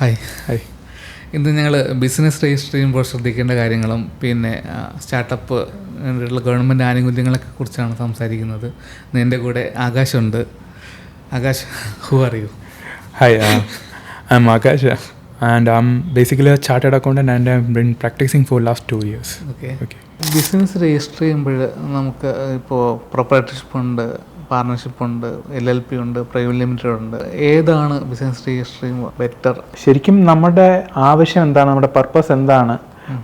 Hi. ഇന്ന് ഞങ്ങൾ business register ചെയ്യുമ്പോൾ ശ്രദ്ധിക്കേണ്ട കാര്യങ്ങളും പിന്നെ സ്റ്റാർട്ടപ്പ് ഗവൺമെൻറ് ആനുകൂല്യങ്ങളൊക്കെ കുറിച്ചാണ് സംസാരിക്കുന്നത്. എൻ്റെ കൂടെ ആകാശുണ്ട്. Akash, who are you? Hi, I'm Akash and I'm basically a chartered accountant and I've been practicing for last 2 years. Okay. Business register ചെയ്യുമ്പോൾ നമുക്ക് ഇപ്പോൾ പ്രൊപ്പറേറ്റർഷിപ്പ് ഉണ്ട്, പാർട്ണർഷിപ്പ് ഉണ്ട്, LLP ഉണ്ട്, പ്രൈവറ്റ് ലിമിറ്റഡ് ഉണ്ട്. ഏതാണ് ബിസിനസ് രജിസ്റ്റർ ചെയ്യുമ്പോൾ ബെറ്റർ? ശരിക്കും നമ്മുടെ ആവശ്യം എന്താണ്, നമ്മുടെ പർപ്പസ് എന്താണ്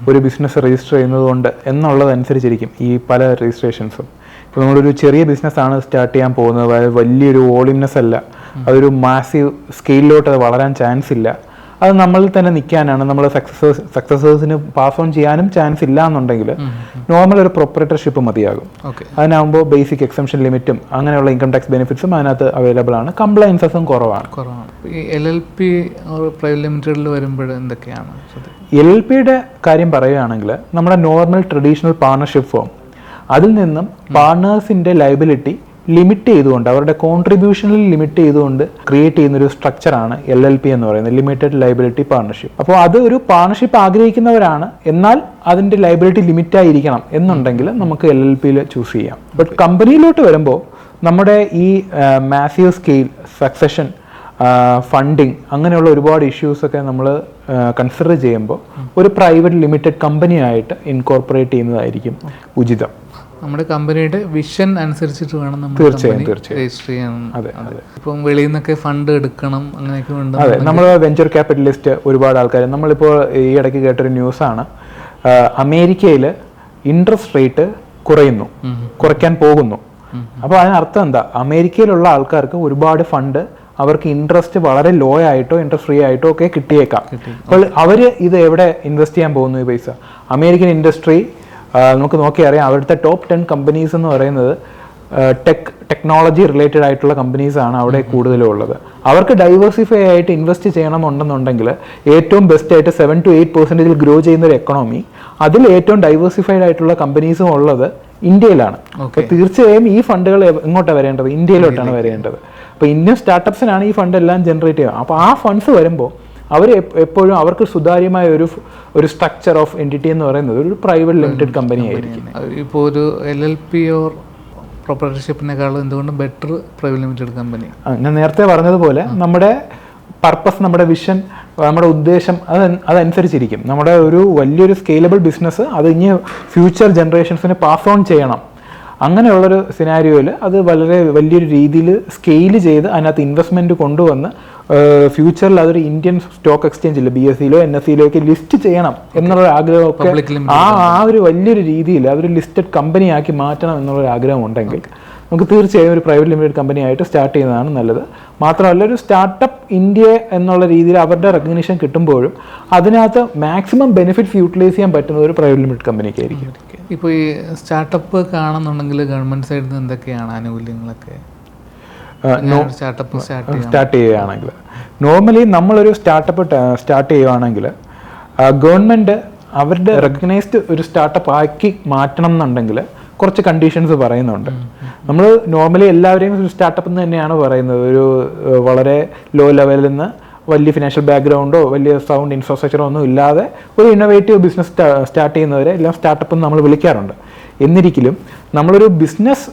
ഒരു ബിസിനസ് രജിസ്റ്റർ ചെയ്യുന്നത് കൊണ്ട് എന്നുള്ളതനുസരിച്ചിരിക്കും ഈ പല രജിസ്ട്രേഷൻസും. ഇപ്പോൾ നമ്മളൊരു ചെറിയ ബിസിനസ്സാണ് സ്റ്റാർട്ട് ചെയ്യാൻ പോകുന്നത്, വലിയൊരു വോളിയംനെസ് അല്ല, അതൊരു മാസീവ് സ്കെയിലിലോട്ട് അത് വളരാൻ ചാൻസ് ഇല്ല, അത് നമ്മളിൽ തന്നെ നിൽക്കാനാണ്, നമ്മൾ സക്സസേഴ്സിന് പാസ് ഓൺ ചെയ്യാനും ചാൻസ് ഇല്ല എന്നുണ്ടെങ്കിൽ നോർമൽ ഒരു പ്രൊപ്പറേറ്റർഷിപ്പ് മതിയാകും. അതിനാകുമ്പോൾ ബേസിക് എക്സംഷൻ ലിമിറ്റും അങ്ങനെയുള്ള ഇൻകം ടാക്സ് ബെനിഫിറ്റ്സും അതിനകത്ത് അവൈലബിൾ ആണ്, കംപ്ലയൻസസും കുറവാണ്. ഈ LLP പ്രൈവറ്റ് ലിമിറ്റഡിൽ വരുമ്പോൾ എന്തൊക്കെയാണ്? LLPയുടെ കാര്യം പറയുകയാണെങ്കിൽ നമ്മുടെ നോർമൽ ട്രഡീഷണൽ പാർട്ണർഷിപ്പ് ഫോം, അതിൽ നിന്നും പാർട്ണേഴ്സിൻ്റെ ലയബിലിറ്റി ലിമിറ്റ് ചെയ്തുകൊണ്ട്, അവരുടെ കോൺട്രിബ്യൂഷനിൽ ലിമിറ്റ് ചെയ്തുകൊണ്ട് ക്രിയേറ്റ് ചെയ്യുന്നൊരു സ്ട്രക്ചറാണ് LLP എന്ന് പറയുന്നത്, ലിമിറ്റഡ് ലയബിലിറ്റി പാർട്ണർഷിപ്പ്. അപ്പോൾ അത് ഒരു പാർട്ണർഷിപ്പ് ആഗ്രഹിക്കുന്നവരാണ്, എന്നാൽ അതിൻ്റെ ലയബിലിറ്റി ലിമിറ്റായിരിക്കണം എന്നുണ്ടെങ്കിൽ നമുക്ക് LLPയിൽ ചൂസ് ചെയ്യാം. ബട്ട് കമ്പനിയിലോട്ട് വരുമ്പോൾ നമ്മുടെ ഈ മാസീവ് സ്കെയിൽ, സക്സഷൻ, ഫണ്ടിങ്, അങ്ങനെയുള്ള ഒരുപാട് ഇഷ്യൂസൊക്കെ നമ്മൾ കൺസിഡർ ചെയ്യുമ്പോൾ ഒരു പ്രൈവറ്റ് ലിമിറ്റഡ് കമ്പനിയായിട്ട് ഇൻകോർപ്പറേറ്റ് ചെയ്യുന്നതായിരിക്കും ഉചിതം. നമ്മുടെ കമ്പനിയുടെ വിഷൻ അനുസരിച്ചിട്ട് വേണം നമ്മൾ രജിസ്റ്റർ ചെയ്യാൻ. ഇപ്പം വെളിയിൽ നിന്നൊക്കെ ഫണ്ട് എടുക്കണം, അങ്ങനെയൊക്കെ ഉണ്ട്. അതെ, നമ്മൾ വെഞ്ചർ ക്യാപിറ്റലിസ്റ്റ് ഒരുപാട് ആൾക്കാർ, നമ്മളിപ്പോൾ ഈ ഇടയ്ക്ക് കേട്ടൊരു ന്യൂസാണ്, അമേരിക്കയിൽ ഇൻട്രസ്റ്റ് റേറ്റ് കുറയ്ക്കാൻ പോകുന്നു. അപ്പോൾ അതിനർത്ഥം എന്താ, അമേരിക്കയിലുള്ള ആൾക്കാർക്ക് ഒരുപാട് ഫണ്ട് അവർക്ക് ഇൻട്രസ്റ്റ് വളരെ ലോ ആയിട്ടോ ഇൻട്രസ്റ്റ് ഫ്രീ ആയിട്ടോ ഒക്കെ കിട്ടിയേക്കാം. അപ്പോൾ അവർ ഇത് എവിടെ ഇൻവെസ്റ്റ് ചെയ്യാൻ പോകുന്നു ഈ പൈസ? അമേരിക്കൻ ഇൻഡസ്ട്രി നമുക്ക് നോക്കി അറിയാം, അവിടുത്തെ ടോപ്പ് 10 കമ്പനീസ് എന്ന് പറയുന്നത് ടെക്നോളജി റിലേറ്റഡ് ആയിട്ടുള്ള കമ്പനീസാണ് അവിടെ കൂടുതലും ഉള്ളത്. അവർക്ക് ഡൈവേഴ്സിഫൈ ആയിട്ട് ഇൻവെസ്റ്റ് ചെയ്യണമെന്നുണ്ടെങ്കിൽ ഏറ്റവും ബെസ്റ്റ് ആയിട്ട് 7 to 8% ഗ്രോ ചെയ്യുന്ന ഒരു എക്കണോമി, അതിൽ ഏറ്റവും ഡൈവേഴ്സിഫൈഡ് ആയിട്ടുള്ള കമ്പനീസും ഉള്ളത് ഇന്ത്യയിലാണ്. അപ്പോൾ തീർച്ചയായും ഈ ഫണ്ടുകൾ എങ്ങോട്ടാണ് വരേണ്ടത്? ഇന്ത്യയിലോട്ടാണ് വരേണ്ടത്. അപ്പോൾ ഇന്ത്യൻ സ്റ്റാർട്ടപ്സിനാണ് ഈ ഫണ്ട് എല്ലാം ജനറേറ്റ് ചെയ്യുക. അപ്പോൾ ആ ഫണ്ട്സ് വരുമ്പോൾ അവർ എപ്പോഴും അവർക്ക് സുതാര്യമായ ഒരു സ്ട്രക്ചർ ഓഫ് എൻറ്റിറ്റി എന്ന് പറയുന്നത് ഒരു പ്രൈവറ്റ് ലിമിറ്റഡ് കമ്പനി ആയിരിക്കും. ഇപ്പോൾ ഒരു LLP ഓർ പ്രൊപ്പറേറ്റർഷിപ്പിനേക്കാളും എന്തുകൊണ്ടും ബെറ്റർ പ്രൈവറ്റ് ലിമിറ്റഡ് കമ്പനി. ഞാൻ നേരത്തെ പറഞ്ഞതുപോലെ നമ്മുടെ പർപ്പസ്, നമ്മുടെ വിഷൻ, നമ്മുടെ ഉദ്ദേശം അതനുസരിച്ചിരിക്കും. നമ്മുടെ ഒരു വലിയൊരു സ്കെയിലബിൾ ബിസിനസ് അത് ഇനി ഫ്യൂച്ചർ ജനറേഷൻസിന് പാസ് ഓൺ ചെയ്യണം, അങ്ങനെയുള്ളൊരു സിനാരിയോയിൽ അത് വളരെ വലിയൊരു രീതിയിൽ സ്കെയിൽ ചെയ്ത് അതിനകത്ത് ഇൻവെസ്റ്റ്മെൻറ്റ് കൊണ്ടുവന്ന് ഫ്യൂച്ചറിൽ അതൊരു ഇന്ത്യൻ സ്റ്റോക്ക് എക്സ്ചേഞ്ചിൽ BSEയിലോ NSEയിലോ ഒക്കെ ലിസ്റ്റ് ചെയ്യണം എന്നുള്ളൊരു ആഗ്രഹമൊക്കെ ആ ഒരു വലിയൊരു രീതിയിൽ അതൊരു ലിസ്റ്റഡ് കമ്പനിയാക്കി മാറ്റണം എന്നുള്ളൊരു ആഗ്രഹം ഉണ്ടെങ്കിൽ നമുക്ക് തീർച്ചയായും ഒരു പ്രൈവറ്റ് ലിമിറ്റഡ് കമ്പനിയായിട്ട് സ്റ്റാർട്ട് ചെയ്യുന്നതാണ് നല്ലത്. മാത്രമല്ല ഒരു സ്റ്റാർട്ടപ്പ് ഇന്ത്യ എന്നുള്ള രീതിയിൽ അവരുടെ റെക്കഗ്നിഷൻ കിട്ടുമ്പോഴും അതിനകത്ത് മാക്സിമം ബെനിഫിറ്റ്സ് യൂട്ടിലൈസ് ചെയ്യാൻ പറ്റുന്ന ഒരു പ്രൈവറ്റ് ലിമിറ്റഡ് കമ്പനിക്കായിരിക്കും. ഇപ്പോൾ ഈ സ്റ്റാർട്ടപ്പ് കാണുന്നുണ്ടെങ്കിൽ ഗവൺമെൻറ് സൈഡിൽ നിന്ന് എന്തൊക്കെയാണ് ആനുകൂല്യങ്ങളൊക്കെ സ്റ്റാർട്ട് ചെയ്യുകയാണെങ്കിൽ? നോർമലി നമ്മളൊരു സ്റ്റാർട്ടപ്പ് സ്റ്റാർട്ട് ചെയ്യുകയാണെങ്കിൽ ഗവൺമെൻറ് അവരുടെ റെക്കഗ്നൈസ്ഡ് ഒരു സ്റ്റാർട്ടപ്പ് ആക്കി മാറ്റണം എന്നുണ്ടെങ്കിൽ കുറച്ച് കണ്ടീഷൻസ് പറയുന്നുണ്ട്. നമ്മൾ നോർമലി എല്ലാവരെയും ഒരു സ്റ്റാർട്ടപ്പ് എന്ന് തന്നെയാണ് പറയുന്നത്. ഒരു വളരെ ലോ ലെവലിൽ നിന്ന് വലിയ ഫിനാൻഷ്യൽ ബാക്ക്ഗ്രൗണ്ടോ വലിയ സൗണ്ട് ഇൻഫ്രാസ്ട്രക്ചറോ ഒന്നും ഇല്ലാതെ ഒരു ഇന്നോവേറ്റീവ് ബിസിനസ് സ്റ്റാർട്ട് ചെയ്യുന്നവരെ എല്ലാം സ്റ്റാർട്ടപ്പ് എന്ന് നമ്മൾ വിളിക്കാറുണ്ട്. എന്നിരിക്കലും നമ്മളൊരു ബിസിനസ്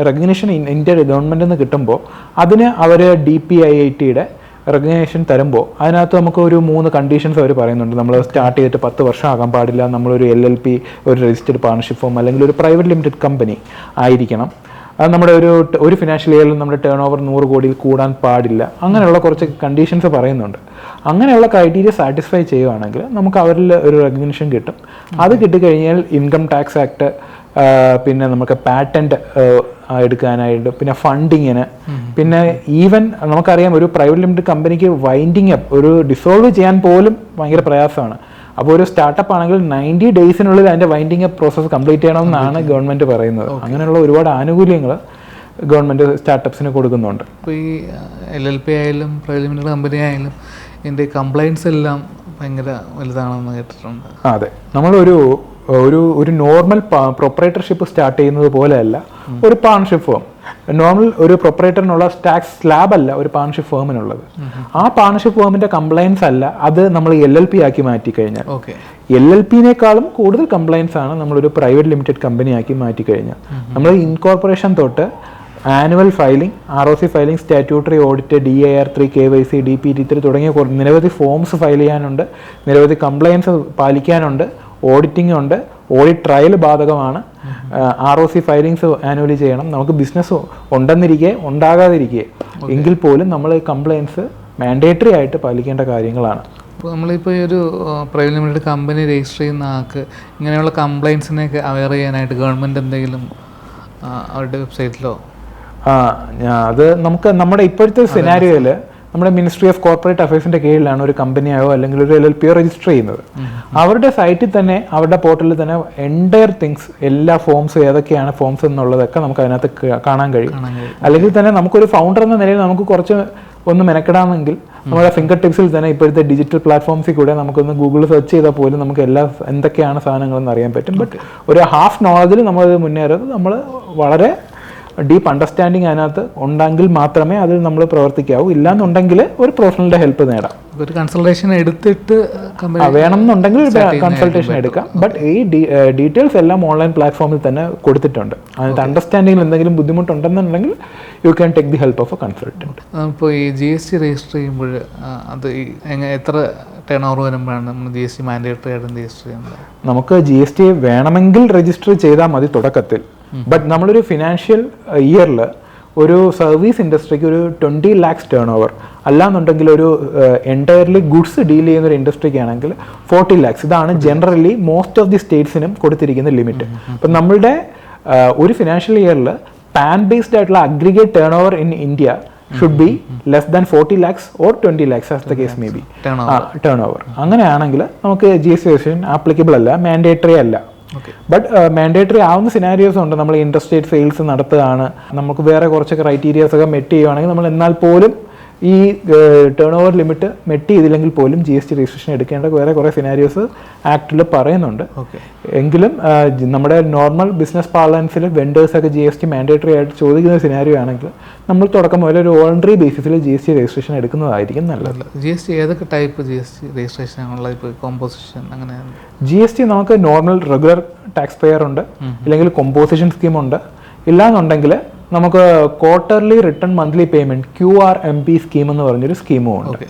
റെക്കഗ്നിഷൻ ഇന്ത്യ ഗവൺമെൻറ്റിൽ നിന്ന് കിട്ടുമ്പോൾ അതിന് അവർ DPIITയുടെ റെക്കഗ്നേഷൻ തരുമ്പോൾ അതിനകത്ത് നമുക്ക് ഒരു 3 കണ്ടീഷൻസ് അവർ പറയുന്നുണ്ട്. നമ്മൾ സ്റ്റാർട്ട് ചെയ്തിട്ട് 10 വർഷം ആകാൻ പാടില്ല, നമ്മളൊരു LLP, ഒരു രജിസ്റ്റർഡ് പാർട്ണർഷിപ്പ് ഫോം അല്ലെങ്കിൽ ഒരു പ്രൈവറ്റ് ലിമിറ്റഡ് കമ്പനി ആയിരിക്കണം, അത് നമ്മുടെ ഒരു ഫിനാൻഷ്യൽ ഇയറിൽ നമ്മുടെ ടേൺ ഓവർ 100 കോടിയിൽ കൂടാൻ പാടില്ല, അങ്ങനെയുള്ള കുറച്ച് കണ്ടീഷൻസ് പറയുന്നുണ്ട്. അങ്ങനെയുള്ള ക്രൈറ്റീരിയ സാറ്റിസ്ഫൈ ചെയ്യുകയാണെങ്കിൽ നമുക്ക് അവരിൽ ഒരു റെക്കഗ്നിഷൻ കിട്ടും. അത് കിട്ടിക്കഴിഞ്ഞാൽ ഇൻകം ടാക്സ് ആക്ട്, പിന്നെ നമുക്ക് പാറ്റന്റ് എടുക്കാനായിട്ട്, പിന്നെ ഫണ്ടിങ്ങിന്, പിന്നെ ഈവൻ നമുക്കറിയാം ഒരു പ്രൈവറ്റ് ലിമിറ്റഡ് കമ്പനിക്ക് വൈൻഡിങ് അപ്പ്, ഒരു ഡിസോൾവ് ചെയ്യാൻ പോലും ഭയങ്കര പ്രയാസമാണ്. അപ്പോൾ ഒരു സ്റ്റാർട്ടപ്പ് ആണെങ്കിൽ 90 ഡേയ്സിനുള്ളിൽ അതിൻ്റെ വൈൻഡിങ് അപ്പ് പ്രോസസ്സ് കംപ്ലീറ്റ് ചെയ്യണമെന്നാണ് ഗവൺമെൻറ് പറയുന്നത്. അങ്ങനെയുള്ള ഒരുപാട് ആനുകൂല്യങ്ങൾ ഗവൺമെൻറ് സ്റ്റാർട്ടപ്സിന് കൊടുക്കുന്നുണ്ട്. ഇപ്പോൾ ഈ LLP ആയാലും പ്രൈവറ്റ് ലിമിറ്റഡ് കമ്പനി ആയാലും ഇതിൻ്റെ കംപ്ലൈൻസ് എല്ലാം ഭയങ്കര വലുതാണെന്ന് കേട്ടിട്ടുണ്ട്. അതെ, നമ്മളൊരു ഒരു നോർമൽ പ്രൊപ്പറേറ്റർഷിപ്പ് സ്റ്റാർട്ട് ചെയ്യുന്നത് പോലെയല്ല ഒരു പാർട്ണർഷിപ്പ് ഫേം. നോർമൽ ഒരു പ്രൊപ്പറേറ്ററിനുള്ള ടാക്സ് സ്ലാബ് അല്ല ഒരു പാർട്ണർഷിപ്പ് ഫേമിനുള്ളത്. ആ പാർട്ണർഷിപ്പ് ഫേമിന്റെ കംപ്ലയൻസ് അല്ല അത് നമ്മൾ LLP ആക്കി മാറ്റി കഴിഞ്ഞാൽ, LLPനേക്കാളും കൂടുതൽ കംപ്ലയൻസ് ആണ് നമ്മളൊരു പ്രൈവറ്റ് ലിമിറ്റഡ് കമ്പനി ആക്കി മാറ്റി കഴിഞ്ഞാൽ. നമ്മൾ ഇൻകോർപ്പറേഷൻ തൊട്ട് annual filing, ROC filing, statutory audit, DIR 3, KYC, DPT3 തുടങ്ങിയ നിരവധി ഫോംസ് ഫയൽ ചെയ്യാനുണ്ട്, നിരവധി കംപ്ലയൻസ് പാലിക്കാനുണ്ട്, ഓഡിറ്റിംഗ് ഉണ്ട്, ഓഡിറ്റ് ട്രയൽ ബാധകമാണ്, ROC ഫയലിങ്സ് ആനുവലി ചെയ്യണം. നമുക്ക് ബിസിനസ് ഉണ്ടെന്നിരിക്കെ ഉണ്ടാകാതിരിക്കെ എങ്കിൽ പോലും നമ്മൾ കംപ്ലയൻസ് മാൻഡേറ്ററി ആയിട്ട് പാലിക്കേണ്ട കാര്യങ്ങളാണ്. ഇപ്പോൾ നമ്മളിപ്പോൾ ഈ ഒരു പ്രൈവറ്റ് ലിമിറ്റഡ് കമ്പനി രജിസ്റ്റർ ചെയ്യുന്ന ആൾക്ക് ഇങ്ങനെയുള്ള കംപ്ലയിൻസിനെയൊക്കെ അവെയർ ചെയ്യാനായിട്ട് ഗവൺമെൻറ് എന്തെങ്കിലും അവരുടെ വെബ്സൈറ്റിലോ? അത് നമുക്ക് നമ്മുടെ ഇപ്പോഴത്തെ സിനാരിയോയിൽ നമ്മുടെ മിനിസ്ട്രി ഓഫ് കോർപ്പറേറ്റ് അഫയേഴ്സിന്റെ കീഴിലാണ് ഒരു കമ്പനിയോ അല്ലെങ്കിൽ ഒരു LLP രജിസ്റ്റർ ചെയ്യുന്നത്. അവരുടെ സൈറ്റിൽ തന്നെ, അവരുടെ പോർട്ടലിൽ തന്നെ എൻറ്റയർ തിങ്സ്, എല്ലാ ഫോംസ്, ഏതൊക്കെയാണ് ഫോംസ് എന്നുള്ളതൊക്കെ നമുക്ക് അതിനകത്ത് കാണാൻ കഴിയും. അല്ലെങ്കിൽ തന്നെ നമുക്കൊരു ഫൗണ്ടർ എന്ന നിലയിൽ നമുക്ക് കുറച്ച് ഒന്ന് മെനക്കെടാമെങ്കിൽ നമ്മുടെ ഫിംഗർ ടിപ്സിൽ തന്നെ ഇപ്പോഴത്തെ ഡിജിറ്റൽ പ്ലാറ്റ്ഫോംസിൽ കൂടെ നമുക്കൊന്ന് ഗൂഗിൾ സെർച്ച് ചെയ്താൽ പോലും നമുക്ക് എന്തൊക്കെയാണ് സാധനങ്ങളെന്ന് അറിയാൻ പറ്റും. ബട്ട് ഒരു ഹാഫ് നോളജിൽ നമ്മൾ മുന്നേറുന്നത് നമ്മൾ വളരെ ഡീപ്പ് അണ്ടർസ്റ്റാൻഡിങ് അതിനകത്ത് ഉണ്ടെങ്കിൽ മാത്രമേ അതിൽ നമ്മൾ പ്രവർത്തിക്കാവൂ. ഇല്ലാന്നുണ്ടെങ്കിൽ ഒരു പ്രൊഫഷണലിന്റെ ഹെൽപ്പ് നേടാം. ഒരു കൺസൾട്ടേഷൻ എടുത്തിട്ട് വേണമെന്നുണ്ടെങ്കിൽ ഒരു കൺസൾട്ടേഷൻ എടുക്കാം. ബട്ട് ഈ ഡീറ്റെയിൽസ് എല്ലാം ഓൺലൈൻ പ്ലാറ്റ്ഫോമിൽ തന്നെ കൊടുത്തിട്ടുണ്ട്. അതിനകത്ത് അണ്ടർസ്റ്റാൻഡിങ്ങിൽ എന്തെങ്കിലും ബുദ്ധിമുട്ടുണ്ടെന്നുണ്ടെങ്കിൽ you can take the help of a consultant. ഇപ്പോൾ ഈ GST രജിസ്റ്റർ ചെയ്യുമ്പോൾ അത് എത്ര ടേൺ ഓവർ വരുമ്പോഴാണ് നമ്മൾ GST മാൻഡേറ്ററി ആയിട്ട് രജിസ്റ്റർ ചെയ്യുന്നത്? നമുക്ക് GST വേണമെങ്കിൽ രജിസ്റ്റർ ചെയ്താൽ മതി തുടക്കത്തിൽ. ബട്ട് നമ്മളൊരു ഫിനാൻഷ്യൽ ഇയറിൽ ഒരു സർവീസ് ഇൻഡസ്ട്രിക്ക് ഒരു 20 lakhs ടേൺ ഓവർ, അല്ലാന്നുണ്ടെങ്കിൽ ഒരു എൻറ്റയർലി ഗുഡ്സ് ഡീൽ ചെയ്യുന്ന ഒരു ഇൻഡസ്ട്രിക്ക് ആണെങ്കിൽ 40 lakhs. ഇതാണ് ജനറലി മോസ്റ്റ് ഓഫ് ദി സ്റ്റേറ്റ്സിനും കൊടുത്തിരിക്കുന്ന ലിമിറ്റ്. അപ്പം നമ്മളുടെ ഒരു ഫിനാൻഷ്യൽ ഇയറിൽ പാൻ ബേസ്ഡ് ആയിട്ടുള്ള aggregate turn over in India should be less than 40 lakhs or 20 lakhs as the case may be. Turn over അങ്ങനെയാണെങ്കിൽ നമുക്ക് GST രജിസ്ട്രേഷൻ ആപ്ലിക്കബിൾ അല്ല, മാൻഡേറ്ററി അല്ല. ബട്ട് മാൻഡേറ്ററി ആവുന്ന സിനാരിയോസ് ഉണ്ട്. നമ്മൾ ഇൻഡർസ്റ്റേറ്റ് സെയിൽസ് നടത്തുകയാണ്, നമുക്ക് വേറെ കുറച്ച് ക്രൈറ്റീരിയാസ് ഒക്കെ മെറ്റ് ചെയ്യുകയാണെങ്കിൽ നമ്മൾ എന്നാൽ പോലും ഈ ടേൺ ഓവർ ലിമിറ്റ് മെറ്റ് ചെയ്തില്ലെങ്കിൽ പോലും GST രജിസ്ട്രേഷൻ എടുക്കേണ്ട വേറെ കുറേ സിനാരിയോസ് ആക്ടിൽ പറയുന്നുണ്ട്. എങ്കിലും നമ്മുടെ നോർമൽ ബിസിനസ് പാർലൻസിൽ വെൻഡേഴ്സൊക്കെ GST മാൻഡേറ്ററി ആയിട്ട് ചോദിക്കുന്ന സിനാരിയോ ആണെങ്കിൽ നമ്മൾ തുടക്കം മുതൽ ഒരു വോളണ്ടറി ബേസിസിൽ GST രജിസ്ട്രേഷൻ എടുക്കുന്നതായിരിക്കും നല്ലത്. GST ഏതൊക്കെ ടൈപ്പ് GST രജിസ്ട്രേഷൻ ആണുള്ള? ഇപ്പോൾ കോമ്പോസിഷൻ അങ്ങനെ? GST നമുക്ക് നോർമൽ റെഗുലർ ടാക്സ് പെയർ ഉണ്ട്, ഇല്ലെങ്കിൽ കോമ്പോസിഷൻ സ്കീം ഉണ്ട്. ഇല്ലാന്നുണ്ടെങ്കിൽ നമുക്ക് quarterly return monthly payment QRMP scheme എന്ന് പറഞ്ഞൊരു സ്കീമും ഉണ്ട്.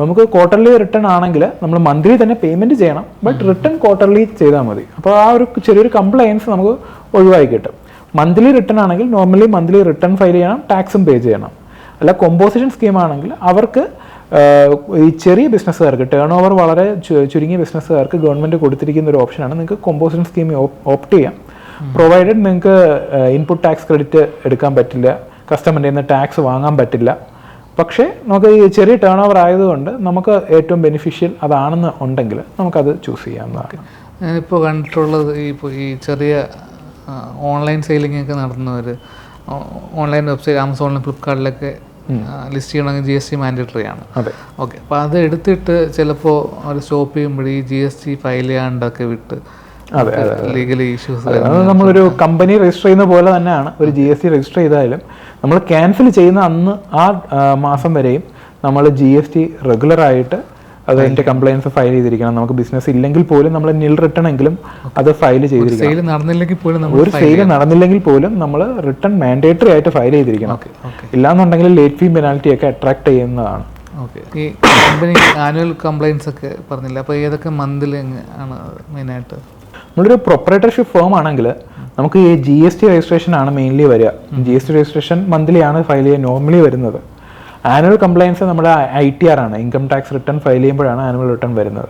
നമുക്ക് ക്വാർട്ടർലി റിട്ടേൺ ആണെങ്കിൽ നമ്മൾ മന്ത്ലി തന്നെ പേയ്മെന്റ് ചെയ്യണം, ബട്ട് റിട്ടേൺ ക്വാർട്ടർലി ചെയ്താൽ മതി. അപ്പോൾ ആ ഒരു ചെറിയൊരു കംപ്ലയൻസ് നമുക്ക് ഒഴിവായി കിട്ടും. മന്ത്ലി റിട്ടേൺ ആണെങ്കിൽ നോർമലി മന്ത്ലി റിട്ടേൺ ഫയൽ ചെയ്യണം, ടാക്സും പേ ചെയ്യണം. അല്ല കോമ്പോസിഷൻ സ്കീം ആണെങ്കിൽ അവർക്ക് ഈ ചെറിയ ബിസിനസ്സുകാർക്ക്, ടേൺ ഓവർ വളരെ ചുരുങ്ങിയ ബിസിനസ്സുകാർക്ക് ഗവൺമെന്റ് കൊടുത്തിരിക്കുന്ന ഒരു ഓപ്ഷനാണ് നിങ്ങൾക്ക് കോമ്പോസിഷൻ സ്കീം ഓപ്റ്റ് ചെയ്യാം. പ്രൊവൈഡഡ് നിങ്ങൾക്ക് ഇൻപുട്ട് ടാക്സ് ക്രെഡിറ്റ് എടുക്കാൻ പറ്റില്ല, കസ്റ്റമറിൻ്റെ നിന്ന് ടാക്സ് വാങ്ങാൻ പറ്റില്ല. പക്ഷേ നമുക്ക് ഈ ചെറിയ ടേൺ ഓവർ ആയതുകൊണ്ട് നമുക്ക് ഏറ്റവും ബെനിഫിഷ്യൽ അതാണെന്ന് ഉണ്ടെങ്കിൽ നമുക്കത് ചൂസ് ചെയ്യാവുന്നതാണ്. ഞാനിപ്പോൾ കണ്ടിട്ടുള്ളത് ഇപ്പോൾ ഈ ചെറിയ ഓൺലൈൻ സെയിലിംഗ് ഒക്കെ നടത്തുന്നവർ ഓൺലൈൻ വെബ്സൈറ്റ് ആമസോണിലും ഫ്ലിപ്കാർട്ടിലൊക്കെ ലിസ്റ്റ് ചെയ്യണമെങ്കിൽ GST മാൻഡേറ്ററി ആണ്. ഓക്കെ, അപ്പോൾ അത് എടുത്തിട്ട് ചിലപ്പോൾ അവർ സ്റ്റോപ്പ് ചെയ്യുമ്പോൾ ഈ GST ഫയൽ ചെയ്യാണ്ടൊക്കെ വിട്ട് ലീഗലി ഇഷ്യൂസ്. നമ്മളൊരു കമ്പനി രജിസ്റ്റർ ചെയ്യുന്ന പോലെ തന്നെയാണ് ഒരു GST രജിസ്റ്റർ ചെയ്താലും നമ്മൾ ക്യാൻസൽ ചെയ്യുന്ന അന്ന് ആ മാസം വരെയും നമ്മൾ GST റെഗുലറായിട്ട് അതിൻ്റെ കംപ്ലയിൻസ് ഫയൽ ചെയ്തിരിക്കണം. നമുക്ക് ബിസിനസ് ഇല്ലെങ്കിൽ പോലും നമ്മൾ നിൽ റിട്ടേൺ എങ്കിലും അത് ഫയൽ ചെയ്തിരിക്കണം. ഒരു സെയിൽ നടന്നില്ലെങ്കിൽ പോലും നമ്മൾ റിട്ടേൺ മാൻഡേറ്ററി ആയിട്ട് ഫയൽ ചെയ്തിരിക്കണം. ഇല്ലാന്നുണ്ടെങ്കിൽ ലേറ്റ് ഫീ പെനാൽറ്റി ഒക്കെ അട്രാക്ട് ചെയ്യുന്നതാണ്. ഓക്കെ, ഈ കമ്പനി ആനുവൽ കംപ്ലയിൻസ് ഒക്കെ പറഞ്ഞില്ല, അപ്പോൾ ഏതൊക്കെ മന്തിൽ ആണ് മെയിനായിട്ട്? നമ്മളൊരു പ്രൊപ്പറേറ്റർഷിപ്പ് ഫേം ആണെങ്കിൽ നമുക്ക് ഈ GST രജിസ്ട്രേഷൻ ആണ് മെയിൻലി വരിക. GST രജിസ്ട്രേഷൻ മന്ത്ലി ആണ് ഫയൽ ചെയ്യാൻ നോർമലി വരുന്നത്. ആനുവൽ കംപ്ലയിൻസ് നമ്മുടെ ITR ആണ്, ഇൻകം ടാക്സ് റിട്ടേൺ ഫയൽ ചെയ്യുമ്പോഴാണ് ആനുവൽ റിട്ടേൺ വരുന്നത്.